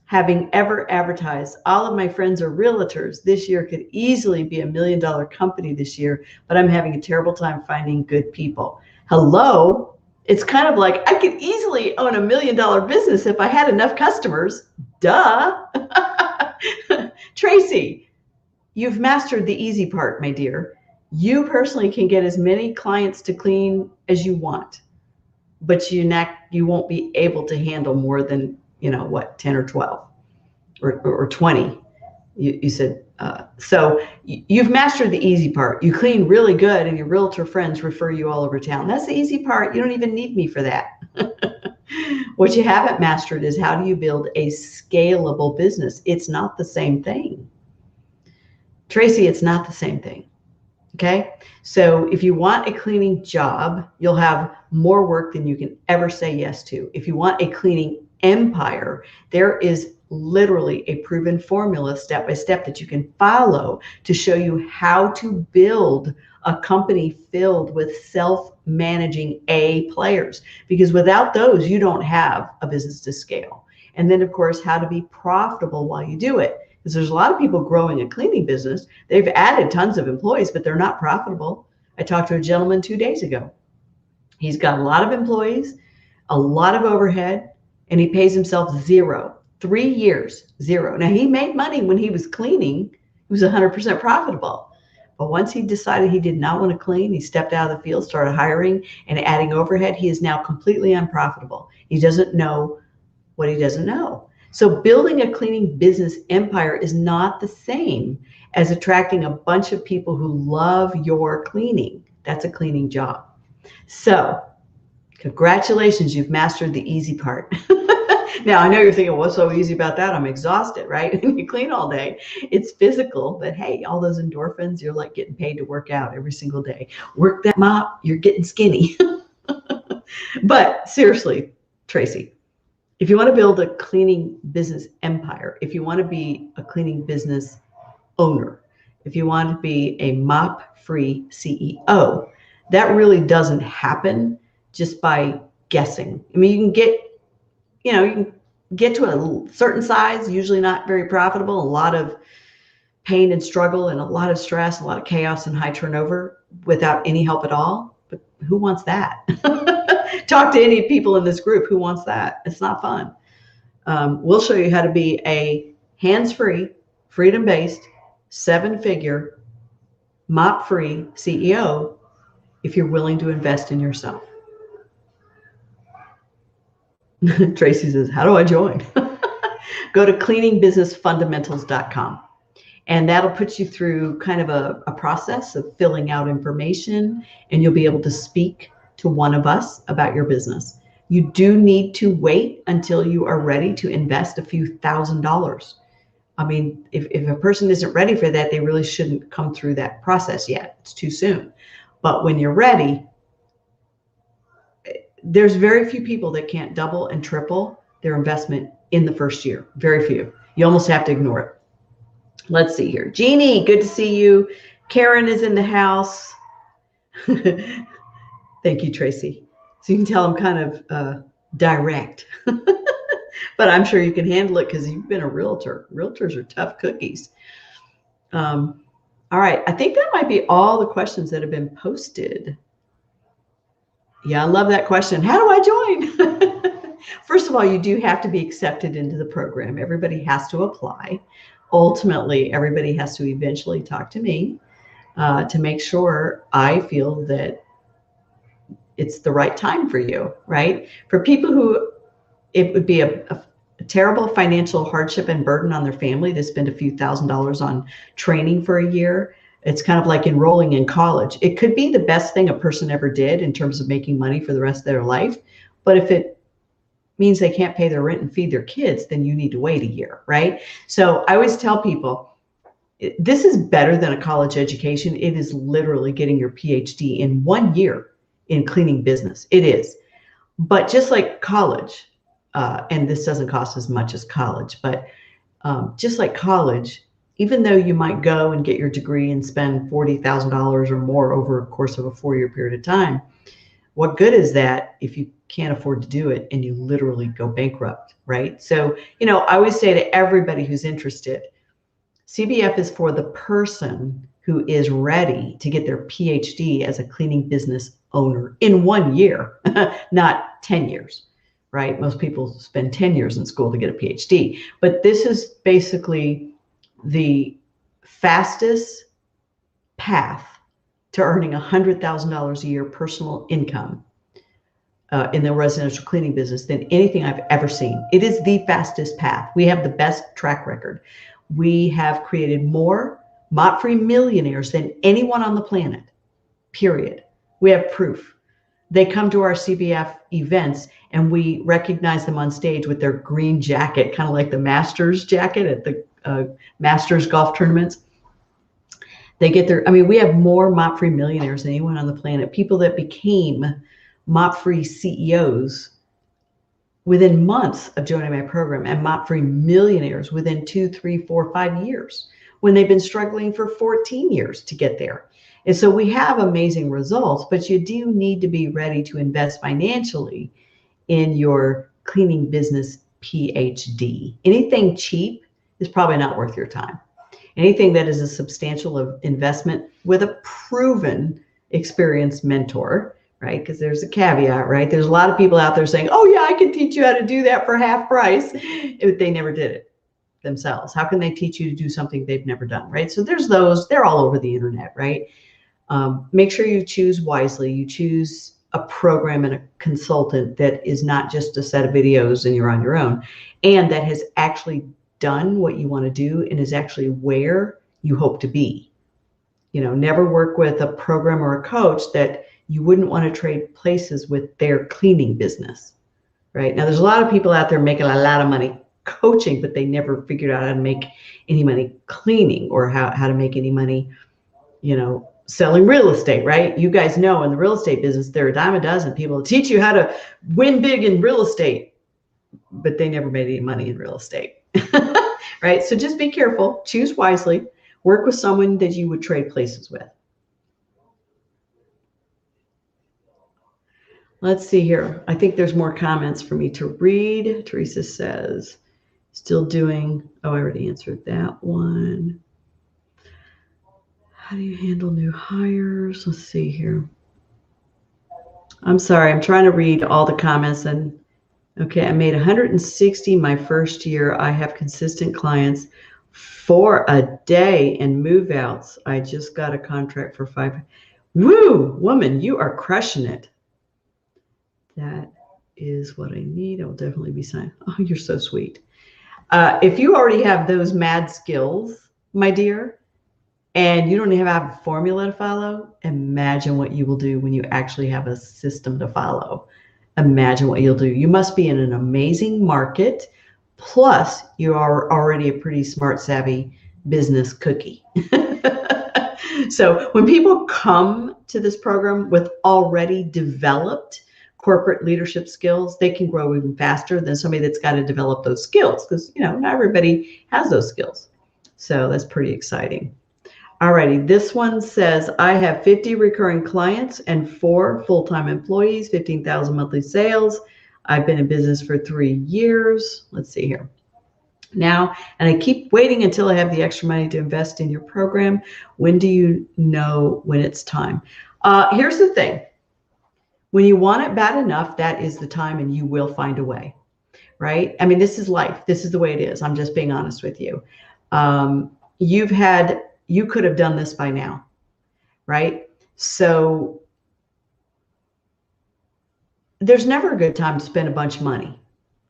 having ever advertised. All of my friends are realtors. This year could easily be $1 million company this year, but I'm having a terrible time finding good people. Hello? It's kind of like I could easily own $1 million business if I had enough customers. Duh. Tracy, you've mastered the easy part, my dear. You personally can get as many clients to clean as you want, but you won't be able to handle more than 10 or 12 or 20. You said, so you've mastered the easy part. You clean really good and your realtor friends refer you all over town. That's the easy part. You don't even need me for that. What you haven't mastered is how do you build a scalable business? It's not the same thing. Tracy, it's not the same thing. Okay. So if you want a cleaning job, you'll have more work than you can ever say yes to. If you want a cleaning empire, there is literally a proven formula step by step that you can follow to show you how to build a company filled with self-managing A players, because without those, you don't have a business to scale. And then, of course, how to be profitable while you do it. Because there's a lot of people growing a cleaning business. They've added tons of employees, but they're not profitable. I talked to a gentleman 2 days ago. He's got a lot of employees, a lot of overhead, and he pays himself zero. 3 years, zero. Now, he made money when he was cleaning. He was 100% profitable. But once he decided he did not want to clean, he stepped out of the field, started hiring and adding overhead. He is now completely unprofitable. He doesn't know what he doesn't know. So building a cleaning business empire is not the same as attracting a bunch of people who love your cleaning. That's a cleaning job. So congratulations, you've mastered the easy part. Now, I know you're thinking, what's so easy about that? I'm exhausted, right? And you clean all day. It's physical, but hey, all those endorphins, you're like getting paid to work out every single day. Work that mop, you're getting skinny. But seriously, Tracy, if you want to build a cleaning business empire, if you want to be a cleaning business owner, if you want to be a mop-free CEO, that really doesn't happen just by guessing. I mean, you can get to a certain size, usually not very profitable, a lot of pain and struggle and a lot of stress, a lot of chaos and high turnover without any help at all. But who wants that? Talk to any people in this group. Who wants that? It's not fun. We'll show you how to be a hands-free, freedom-based, 7-figure, mop-free CEO if you're willing to invest in yourself. Tracy says, how do I join? Go to cleaningbusinessfundamentals.com. And that'll put you through kind of a process of filling out information, and you'll be able to speak to one of us about your business. You do need to wait until you are ready to invest a few $1,000s. I mean, if a person isn't ready for that, they really shouldn't come through that process yet. It's too soon. But when you're ready, there's very few people that can't double and triple their investment in the first year. Very few. You almost have to ignore it. Let's see here. Jeannie, good to see you. Karen is in the house. Thank you, Tracy. So you can tell I'm kind of direct, but I'm sure you can handle it because you've been a realtor. Realtors are tough cookies. All right. I think that might be all the questions that have been posted. Yeah, I love that question. How do I join? First of all, you do have to be accepted into the program. Everybody has to apply. Ultimately, everybody has to eventually talk to me to make sure I feel that it's the right time for you, right? For people who it would be a terrible financial hardship and burden on their family to spend a few $1,000s on training for a year. It's kind of like enrolling in college. It could be the best thing a person ever did in terms of making money for the rest of their life. But if it means they can't pay their rent and feed their kids, then you need to wait a year, right? So I always tell people, this is better than a college education. It is literally getting your PhD in 1 year in cleaning business. It is. But just like college, and this doesn't cost as much as college, but just like college, even though you might go and get your degree and spend $40,000 or more over a course of a 4-year period of time, what good is that if you can't afford to do it and you literally go bankrupt, right? So, I always say to everybody who's interested, CBF is for the person who is ready to get their PhD as a cleaning business owner in 1 year, not 10 years, right? Most people spend 10 years in school to get a PhD, but this is basically the fastest path to earning $100,000 a year personal income in the residential cleaning business than anything I've ever seen. It is the fastest path. We have the best track record. We have created more mop-free millionaires than anyone on the planet, period. We have proof. They come to our CBF events and we recognize them on stage with their green jacket, kind of like the Masters jacket at the Masters golf tournaments. They get we have more mop-free millionaires than anyone on the planet. People that became mop-free CEOs within months of joining my program, and mop-free millionaires within 2, 3, 4, 5 years when they've been struggling for 14 years to get there. And so we have amazing results, but you do need to be ready to invest financially in your cleaning business PhD. Anything cheap is probably not worth your time. Anything that is a substantial investment with a proven, experienced mentor, right? Because there's a caveat, right? There's a lot of people out there saying, oh yeah, I can teach you how to do that for half price, if they never did it themselves. How can they teach you to do something they've never done, right? So there's those, they're all over the internet, right? Make sure you choose wisely. You choose a program and a consultant that is not just a set of videos and you're on your own, and that has actually done what you want to do and is actually where you hope to be. You know, never work with a program or a coach that you wouldn't want to trade places with their cleaning business, right? Now, there's a lot of people out there making a lot of money coaching, but they never figured out how to make any money cleaning or how to make any money, you know, selling real estate, right? You guys know in the real estate business, there are a dime a dozen people who teach you how to win big in real estate, but they never made any money in real estate. Right? So just be careful, choose wisely, work with someone that you would trade places with. Let's see here. I think there's more comments for me to read. Teresa says, still doing, oh, I already answered that one. How do you handle new hires? Let's see here. I'm sorry, I'm trying to read all the comments. And okay, I made 160 my first year. I have consistent clients for a day and move outs. I just got a contract for 5. Woo, woman, you are crushing it. That is what I need. I'll definitely be signed. Oh, you're so sweet. If you already have those mad skills, my dear, and you don't even have a formula to follow, imagine what you will do when you actually have a system to follow. Imagine what you'll do. You must be in an amazing market. Plus, you are already a pretty smart, savvy business cookie. So when people come to this program with already developed corporate leadership skills, they can grow even faster than somebody that's got to develop those skills, because, you know, not everybody has those skills. So that's pretty exciting. Alrighty, this one says, I have 50 recurring clients and 4 full-time employees, 15,000 monthly sales. I've been in business for 3 years. Let's see here. Now, and I keep waiting until I have the extra money to invest in your program. When do you know when it's time? Here's the thing. When you want it bad enough, that is the time, and you will find a way, right? I mean, this is life. This is the way it is. I'm just being honest with you. You could have done this by now, right? So there's never a good time to spend a bunch of money.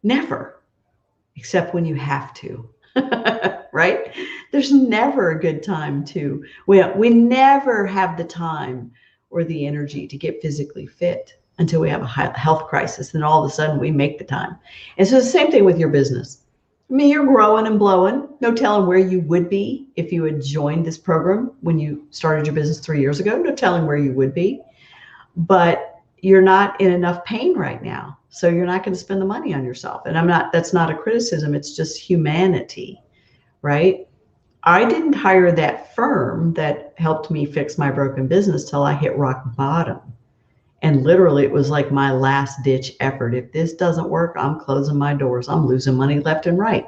Never, except when you have to, right? There's never a good time to, we never have the time or the energy to get physically fit until we have a health crisis. And all of a sudden we make the time. And so the same thing with your business. I mean, you're growing and blowing. No telling where you would be if you had joined this program when you started your business 3 years ago. No telling where you would be. But you're not in enough pain right now. So you're not going to spend the money on yourself. And that's not a criticism. It's just humanity, right? I didn't hire that firm that helped me fix my broken business till I hit rock bottom. And literally, it was like my last ditch effort. If this doesn't work, I'm closing my doors. I'm losing money left and right,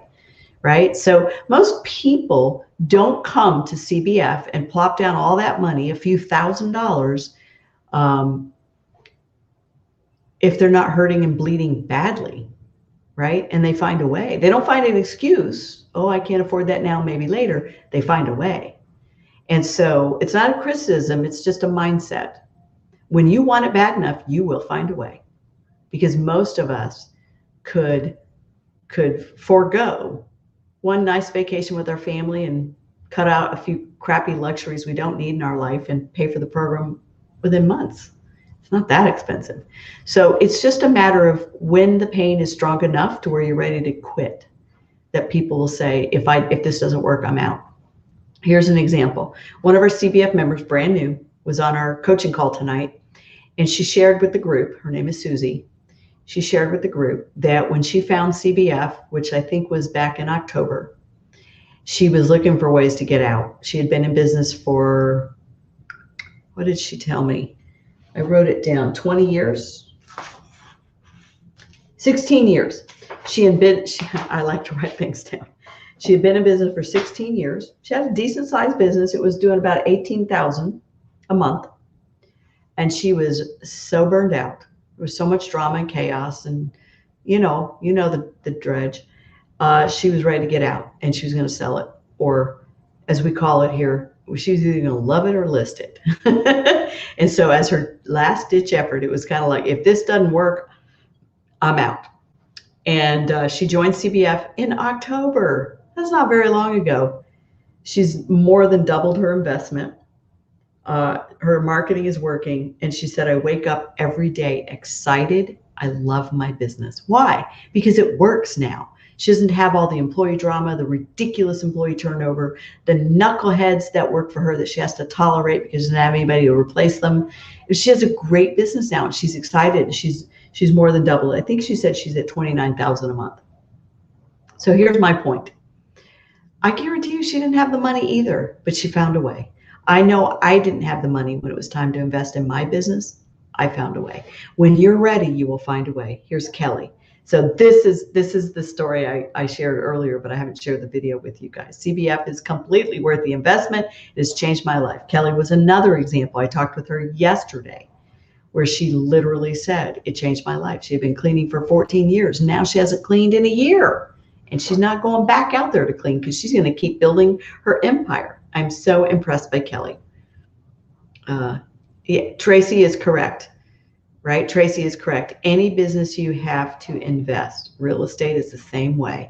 right? So most people don't come to CBF and plop down all that money, a few $1,000s, if they're not hurting and bleeding badly, right? And they find a way. They don't find an excuse. Oh, I can't afford that now, maybe later. They find a way. And so it's not a criticism. It's just a mindset. When you want it bad enough, you will find a way, because most of us could forego one nice vacation with our family and cut out a few crappy luxuries we don't need in our life and pay for the program within months. It's not that expensive. So it's just a matter of when the pain is strong enough to where you're ready to quit, that people will say, if this doesn't work, I'm out. Here's an example. One of our CBF members, brand new, was on our coaching call tonight. And she shared with the group, her name is Susie, she shared with the group that when she found CBF, which I think was back in October, she was looking for ways to get out. She had been in business for, what did she tell me? I wrote it down, 20 years, 16 years. I like to write things down. She had been in business for 16 years. She had a decent sized business. It was doing about 18,000 a month. And she was so burned out. There was so much drama and chaos, and the dredge. She was ready to get out, and she was going to sell it, or as we call it here, she was either going to love it or list it. And so as her last ditch effort, it was kind of like, if this doesn't work, I'm out. And she joined CBF in October. That's not very long ago. She's more than doubled her investment. Her marketing is working. And she said, I wake up every day excited. I love my business. Why? Because it works now. She doesn't have all the employee drama, the ridiculous employee turnover, the knuckleheads that work for her that she has to tolerate because she doesn't have anybody to replace them. She has a great business now, and she's excited. She's more than doubled. I think she said she's at 29,000 a month. So here's my point. I guarantee you she didn't have the money either, but she found a way. I know I didn't have the money when it was time to invest in my business. I found a way. When you're ready, you will find a way. Here's Kelly. So this is the story I shared earlier, but I haven't shared the video with you guys. CBF is completely worth the investment. It has changed my life. Kelly was another example. I talked with her yesterday where she literally said, it changed my life. She had been cleaning for 14 years. Now she hasn't cleaned in a year. And she's not going back out there to clean because she's going to keep building her empire. I'm so impressed by Kelly. Yeah, Tracy is correct. Right? Tracy is correct. Any business you have to invest. Real estate is the same way,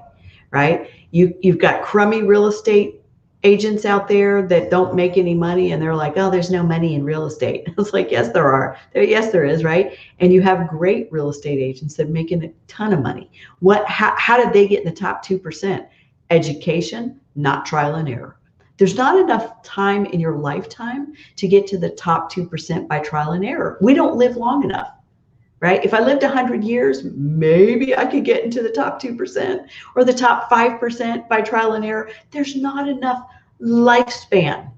right? You've got crummy real estate agents out there that don't make any money, and they're like, oh, there's no money in real estate. It's like, yes, there are. Yes, there is, right? And you have great real estate agents that are making a ton of money. How did they get in the top 2%? Education, not trial and error. There's not enough time in your lifetime to get to the top 2% by trial and error. We don't live long enough, right? If I lived 100 years, maybe I could get into the top 2% or the top 5% by trial and error. There's not enough lifespan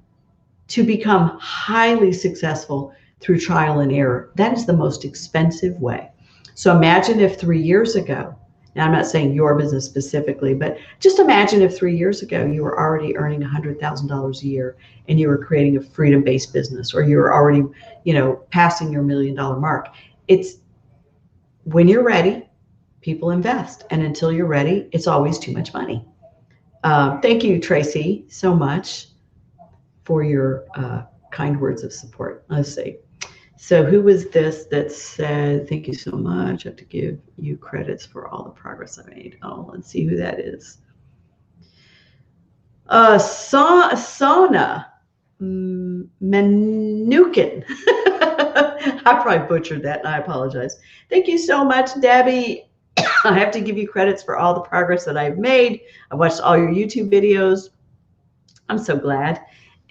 to become highly successful through trial and error. That is the most expensive way. So imagine if 3 years ago, now I'm not saying your business specifically, but just imagine if 3 years ago you were already earning $100,000 a year and you were creating a freedom-based business, or you were already, passing your $1 million mark. It's when you're ready, people invest. And until you're ready, it's always too much money. Thank you, Tracy, so much for your kind words of support. Let's see. So who was this that said, thank you so much. I have to give you credits for all the progress I made. Oh, let's see who that is. Sona Menukin. I probably butchered that, and I apologize. Thank you so much, Debbie. I have to give you credits for all the progress that I've made. I watched all your YouTube videos. I'm so glad.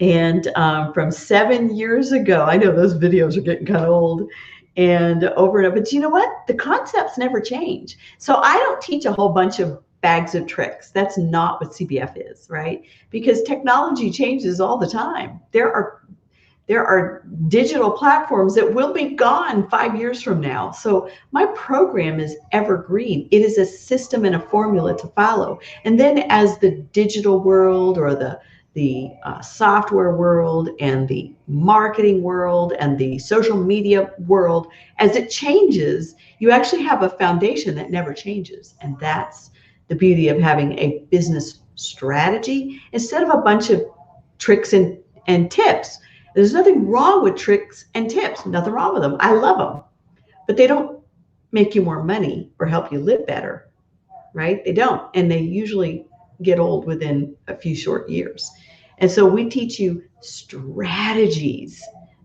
And from 7 years ago, I know those videos are getting kind of old, and over. But you know what? The concepts never change. So I don't teach a whole bunch of bags of tricks. That's not what CBF is, right? Because technology changes all the time. There are digital platforms that will be gone 5 years from now. So my program is evergreen. It is a system and a formula to follow. And then as the digital world, or the software world, and the marketing world, and the social media world, as it changes, you actually have a foundation that never changes. And that's the beauty of having a business strategy instead of a bunch of tricks and tips. There's nothing wrong with tricks and tips, nothing wrong with them. I love them, but they don't make you more money or help you live better, right? They don't. And they usually get old within a few short years. And so we teach you strategies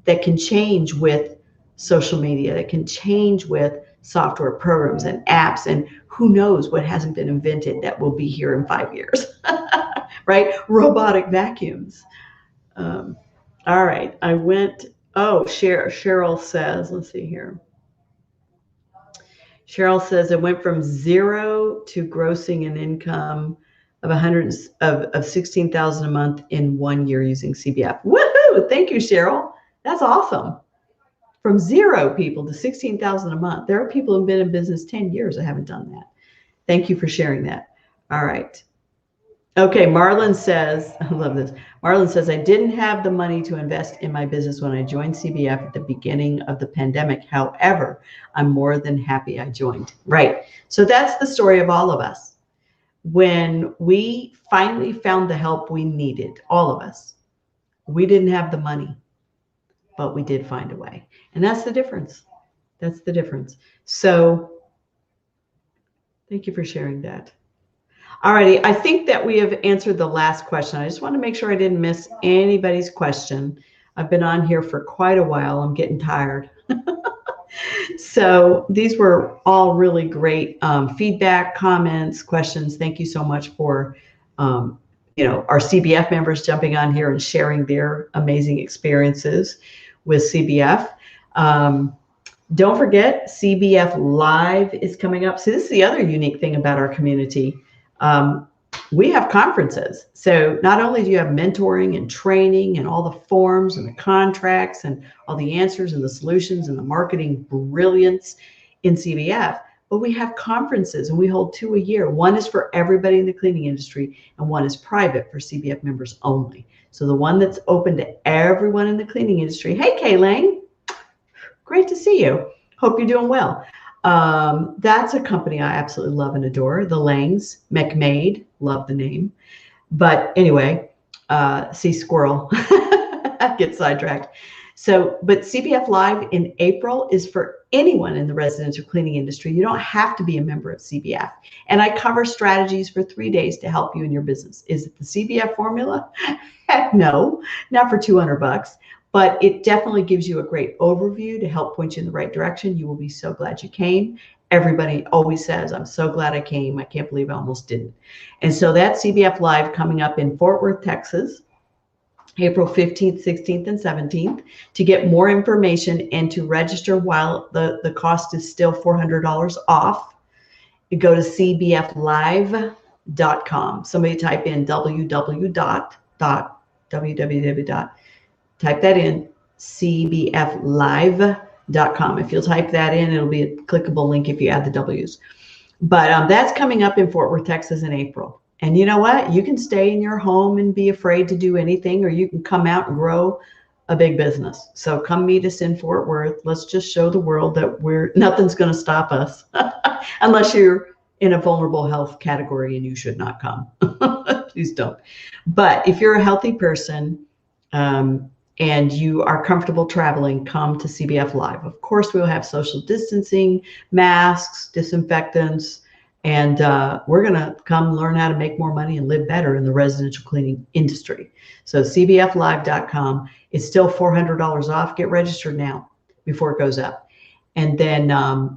that can change with social media, that can change with software programs and apps, and who knows what hasn't been invented that will be here in 5 years, right? Robotic vacuums. All right, Cheryl says, let's see here. Cheryl says, it went from 0 to grossing an income of 16,000 a month in 1 year using CBF. Woohoo! Thank you, Cheryl. That's awesome. From 0 people to 16,000 a month. There are people who've been in business 10 years that haven't done that. Thank you for sharing that. All right. Okay, Marlon says, I love this. Marlon says, I didn't have the money to invest in my business when I joined CBF at the beginning of the pandemic. However, I'm more than happy I joined. Right. So that's the story of all of us. When we finally found the help we needed, all of us, we didn't have the money, but we did find a way. And that's the difference. That's the difference. So thank you for sharing that. All righty. I think that we have answered the last question. I just want to make sure I didn't miss anybody's question. I've been on here for quite a while. I'm getting tired. So these were all really great feedback, comments, questions. Thank you so much for, our CBF members jumping on here and sharing their amazing experiences with CBF. Don't forget, CBF Live is coming up. So this is the other unique thing about our community. We have conferences. So not only do you have mentoring and training and all the forms and the contracts and all the answers and the solutions and the marketing brilliance in CBF, but we have conferences and we hold 2 a year. One is for everybody in the cleaning industry and one is private for CBF members only. So the one that's open to everyone in the cleaning industry. Hey, Kay-Lang, great to see you. Hope you're doing well. That's a company I absolutely love and adore. The Langs, McMade, love the name. But anyway, see squirrel, get sidetracked. So, but CBF Live in April is for anyone in the residential cleaning industry. You don't have to be a member of CBF. And I cover strategies for 3 days to help you in your business. Is it the CBF formula? Heck no, not for $200. But it definitely gives you a great overview to help point you in the right direction. You will be so glad you came. Everybody always says, I'm so glad I came. I can't believe I almost didn't. And so that's CBF Live coming up in Fort Worth, Texas, April 15th, 16th, and 17th. To get more information and to register while the cost is still $400 off, you go to cbflive.com. Somebody type in www. Type that in, cbflive.com. If you'll type that in, it'll be a clickable link if you add the W's. But that's coming up in Fort Worth, Texas in April. And you know what? You can stay in your home and be afraid to do anything, or you can come out and grow a big business. So come meet us in Fort Worth. Let's just show the world that nothing's going to stop us unless you're in a vulnerable health category and you should not come. Please don't. But if you're a healthy person, and you are comfortable traveling, come to CBF Live. Of course, we'll have social distancing, masks, disinfectants, and we're going to come learn how to make more money and live better in the residential cleaning industry. So cbflive.com. It's still $400 off. Get registered now before it goes up. And then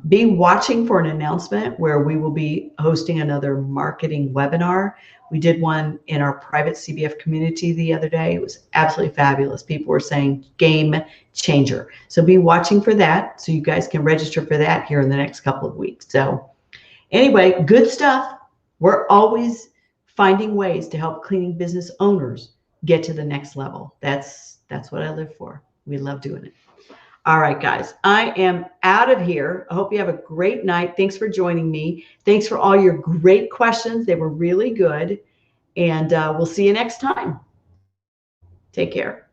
be watching for an announcement where we will be hosting another marketing webinar. We did one in our private CBF community the other day. It was absolutely fabulous. People were saying game changer. So be watching for that so you guys can register for that here in the next couple of weeks. So anyway, good stuff. We're always finding ways to help cleaning business owners get to the next level. That's what I live for. We love doing it. All right, guys, I am out of here. I hope you have a great night. Thanks for joining me. Thanks for all your great questions. They were really good. And we'll see you next time. Take care.